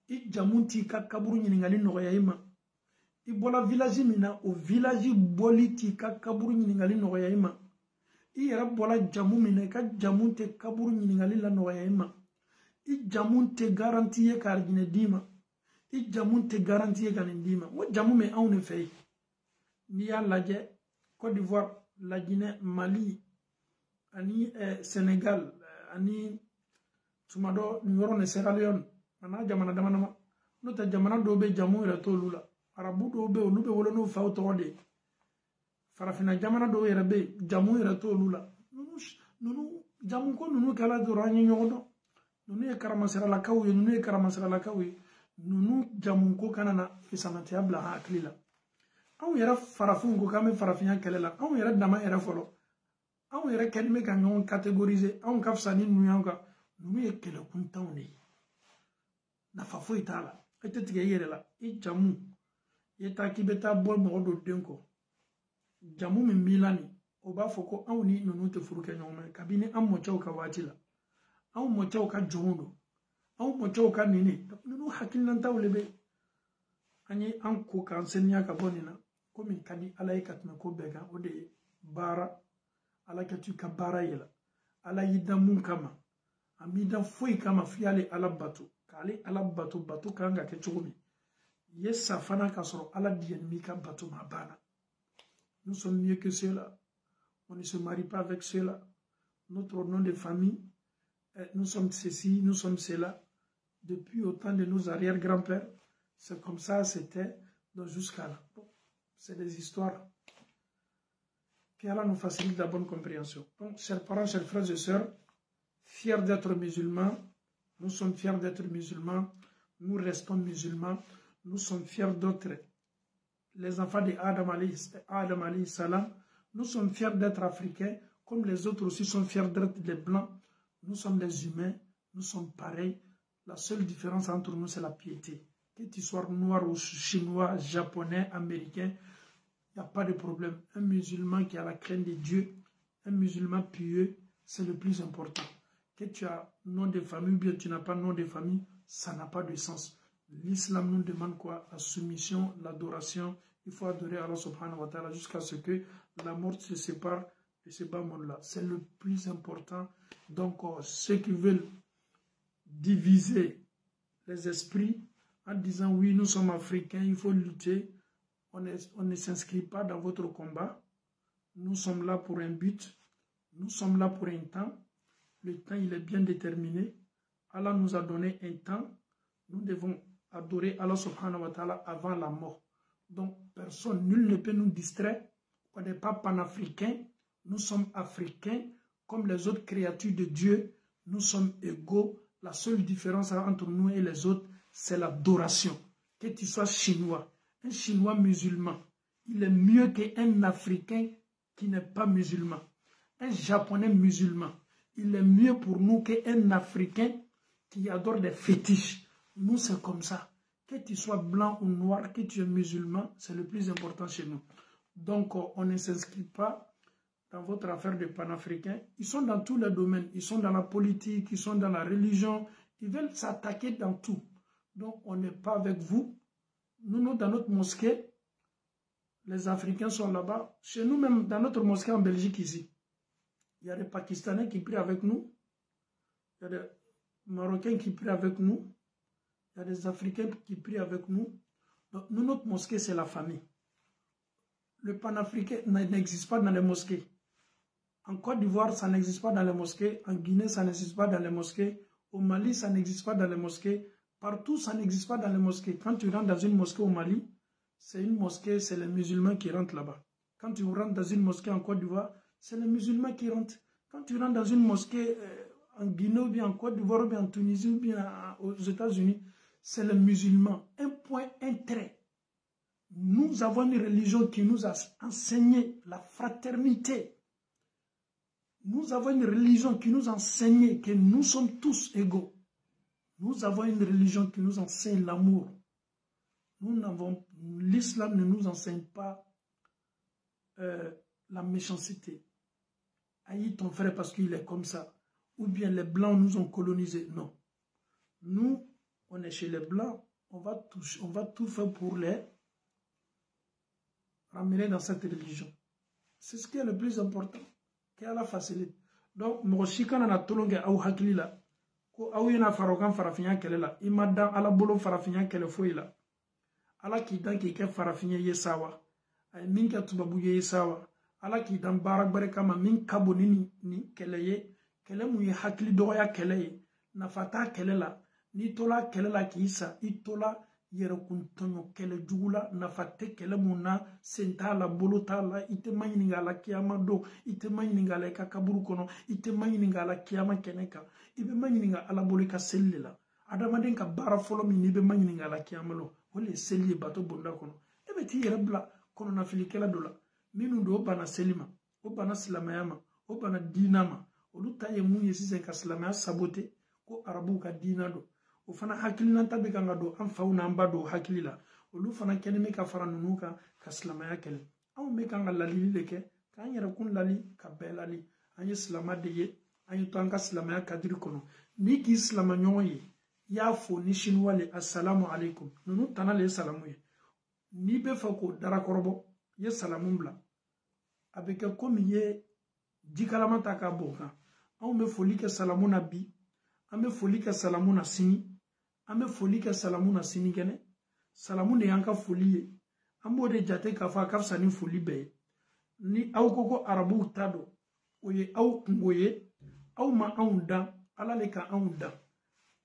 i jamu t'i ka kaburu ɲininkali nɔgɔya i ma i bɔla village min na o village bɔli t'i ka kaburu ɲininkali nɔgɔya i ma i yɛrɛ bɔla jamu min na i ka jamu tɛ kaburu ɲininkali la nɔgɔya i ma i jamu tɛ garanti ye ka arijinɛ d'i ma i jamu tɛ garanti ye ka nin d'i ma o jamu min anw de fɛ yen n'i y'a lajɛ Côte d'Ivoire Laginɛ Mali ani Sénégal ani tuma dɔ nin yɔrɔ nin Sierra Leone Mana jamana damanama. No ta jamana dobe jamu ira to lula. Arabu dobe olube wolo no fa otode. Farafina jamana do ira be jamu ira to lula. Nunu jamu ko nunu kala do ranyi nyodo. Nunu e karamasira la kawye, nunu e karamasira la kawye. Nunu jamu ko kanana fisamati abla ha aklila. Aw yara farafun ko kame farafinya kelela. Aw yara dama era folo. Aw yara kelme kan nyon categoriser. Aw kafsani nuyanka. Nunu e kele kuntaw ne. Nafa foyi t'a la e tɛ tigɛ i yɛrɛ la i jamu i taa k'i bɛ taa bɔ mɔgɔ dɔ den kɔ jamu min b'i la nin o b'a fɔ ko anw ni ninnu tɛ furu kɛ ɲɔgɔn ma kabini an mɔcɛw ka waati la anw mɔcɛw ka jɔnw don anw mɔcɛw ka nin de ninnu hakilinataw de bɛ an ye an ko k'an saniya ka bɔ nin na ko min ka di ala ye ka tɛmɛ ko bɛɛ kan o de ye baara ala ka to i ka baara yɛlɛ ala y'i da mun kama a m'i da foyi kama f'i y'ale ala bato k'ale ala bato bato kan ka kɛ cogo min ye sa fana ka sɔrɔ ala diɲɛ m'i ka bato ma banna nous sommes mieux que ceux-là on ne se marie pas avec ceux-là notre nom de famille nous sommes ceci nous sommes cela depuis au temps de nos arrière-grands-pères c'est comme ça c'était donc jusqu'à là bon, c'est des histoires qu'Allah nous facilite la bonne compréhension donc chers parents chers frères et sœurs fiers d'être musulmans. Nous sommes fiers d'être musulmans, nous restons musulmans, nous sommes fiers d'être les enfants d'Adam alayhi salam, nous sommes fiers d'être africains, comme les autres aussi sont fiers d'être les blancs, nous sommes les humains, nous sommes pareils, la seule différence entre nous c'est la piété. Que tu sois noir ou chinois, japonais, américain, il n'y a pas de problème. Un musulman qui a la crainte de Dieu, un musulman pieux, c'est le plus important. Que tu as nom de famille ou bien tu n'as pas nom de famille, ça n'a pas de sens. L'islam nous demande quoi? La soumission, l'adoration. Il faut adorer Allah subhanahu wa ta'ala jusqu'à ce que la mort se sépare de ce bas monde-là. C'est le plus important. Donc, ceux qui veulent diviser les esprits en disant oui, nous sommes africains, il faut lutter, on ne s'inscrit pas dans votre combat. Nous sommes là pour un but, nous sommes là pour un temps. Le temps, il est bien déterminé. Allah nous a donné un temps. Nous devons adorer Allah subhanahu wa ta'ala avant la mort. Donc, personne, nul ne peut nous distraire. On n'est pas panafricains. Nous sommes africains. Comme les autres créatures de Dieu, nous sommes égaux. La seule différence entre nous et les autres, c'est l'adoration. Que tu sois chinois, un chinois musulman, il est mieux qu'un africain qui n'est pas musulman. Un japonais musulman, il est mieux pour nous qu'un Africain qui adore des fétiches. Nous, c'est comme ça. Que tu sois blanc ou noir, que tu es musulman, c'est le plus important chez nous. Donc, on ne s'inscrit pas dans votre affaire de panafricains. Ils sont dans tous les domaines. Ils sont dans la politique, ils sont dans la religion. Ils veulent s'attaquer dans tout. Donc, on n'est pas avec vous. Nous, dans notre mosquée, les Africains sont là-bas. Chez nous, même dans notre mosquée en Belgique, ici. Il y a des Pakistanais qui prient avec nous. Il y a des Marocains qui prient avec nous. Il y a des Africains qui prient avec nous. Donc, nous, notre mosquée, c'est la famille. Le panafricain n'existe pas dans les mosquées. En Côte d'Ivoire, ça n'existe pas dans les mosquées. En Guinée, ça n'existe pas dans les mosquées. Au Mali, ça n'existe pas dans les mosquées. Partout, ça n'existe pas dans les mosquées. Quand tu rentres dans une mosquée au Mali, c'est une mosquée, c'est les musulmans qui rentrent là-bas. Quand tu rentres dans une mosquée en Côte d'Ivoire, c'est les musulmans qui rentrent. Quand tu rentres dans une mosquée en Guinée, ou bien en Côte d'Ivoire, ou bien en Tunisie, ou bien aux États-Unis, c'est les musulmans. Un point, un trait. Nous avons une religion qui nous a enseigné la fraternité. Nous avons une religion qui nous a enseigné que nous sommes tous égaux. Nous avons une religion qui nous enseigne l'amour. L'islam ne nous enseigne pas la méchanceté. Haïs ton frère parce qu'il est comme ça. Ou bien les blancs nous ont colonisés. Non. Nous, on est chez les blancs. On va tout faire pour les ramener dans cette religion. C'est ce qui est le plus important. Qu'Allah facilite. Donc, Moshika na tolonge au hakili la. Ko au yana farokan farafinya kele la. Imadan ala bolo farafinya kele foi la. Ala ki dan ki ke farafinya yesawa. Ay min ka tubabu yesawa. Ala ki dan barak barekama min kabo ni kele ye. Kele mu ye hakili doya kele ye. Nafata kele la. ni tola kele la kisa itola yere kuntonyo kele jugula nafate kele muna sentala bolotala ite mayninga la kiyama do ite mayninga la kaburu kono ite mayninga la kiyama keneka ibe mayninga ala bolika sellela adamaden ka bara folo min ibe mayninga la kiyama lo wole selli bato bonda kono ebe ti yere bla kono na filikela dola minu do bana selima o bana silamayama o bana dinama olu taye mun yesise ka silamaya sabote ko arabu ka dina do o fana hakilina tabe kanga do an fauna amba do hakilila olu fana keneme ka fara nunu ka silamaya kele an me kanga lalili leke ka an yɛrɛ kun lali ka bɛɛ lali an ye silama de ye an ye to an ka silamaya kadiri kono ni k'i silama ɲɔgɔn ye y'a fo ni siniwale assalamu alaikum nunu tana le ye salamu ye n'i bɛ fɛ k'o darakɔrɔbɔ ye salamu bila a bɛ kɛ komi ye jikalama ta ka bɔ kan anw bɛ foli kɛ salamu na bi an bɛ foli kɛ salamu na sini an bɛ foli kɛ salamu na sinikɛnɛ salamu de y'an ka foli ye an b'o de jate k'a fɔ a ka fisa ni foli bɛɛ ye ni aw ko arabuw ta don o ye aw kungo ye aw ma anw dan ala le ka anw dan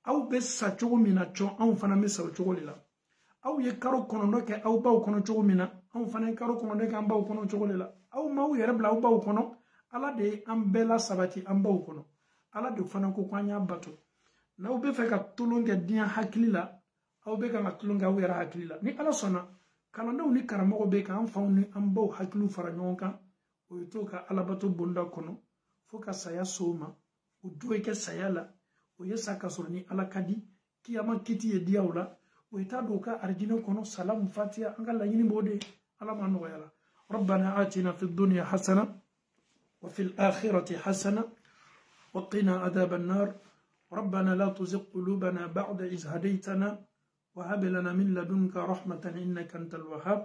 aw bɛ sa cogo min na cɔn anw fana bɛ sa o cogo de la aw ye karo kɔnɔntɔn kɛ aw baw kɔnɔ cogo min na anw fana ye karo kɔnɔntɔn kɛ an baw kɔnɔ cogo de la aw m'aw yɛrɛ bila aw baw kɔnɔ ala de ye an bɛɛ la sabati an baw kɔnɔ ala de fana ko k'an y'a bato n'aw bɛ fɛ ka tulon kɛ diɲɛ hakili la aw bɛ kan ka tulon kɛ aw yɛrɛ hakili la ni ala sɔnna kalandenw ni karamɔgɔw bɛ k'an faw ni an baw hakiliw fara ɲɔgɔn kan o ye to ka alabato bonda kɔnɔ fo ka saya so o ma o do kɛ saya la o ye sa ka sɔrɔ ni ala ka di kiyama kiti ye diyaw la o ye taa don ka arijinɛ kɔnɔ salamu fatiya an ka laɲini b'o de ala ma nɔgɔya la rabbana atina fi dunya hasana wa fil akhirati hasana wa qina adhaban nar ربنا لا تزغ قلوبنا بعد إذ هديتنا وهب لنا من لدنك رحمة إنك أنت الوهاب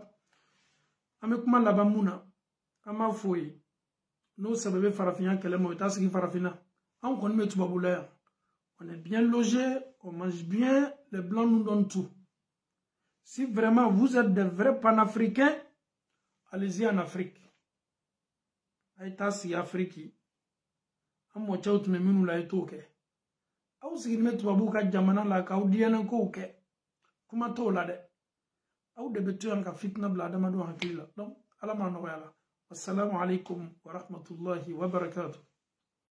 أمكم الله بمونا أما فوي نو سبب فرافينا كلامه تاسكي فرافينا أم كون ميت بابولا on est bien logé on mange bien les blancs nous donnent tout si vraiment vous êtes des vrais panafricains allez-y en Afrique ay tasi Afrique am mo chawt me minu la itoke aw sigin met babu ka jamana la ka udiyana ko ke kuma to la de aw de betu an ka fitna bla dama do hakila donc ala ma no yala assalamu alaikum wa rahmatullahi wa barakatuh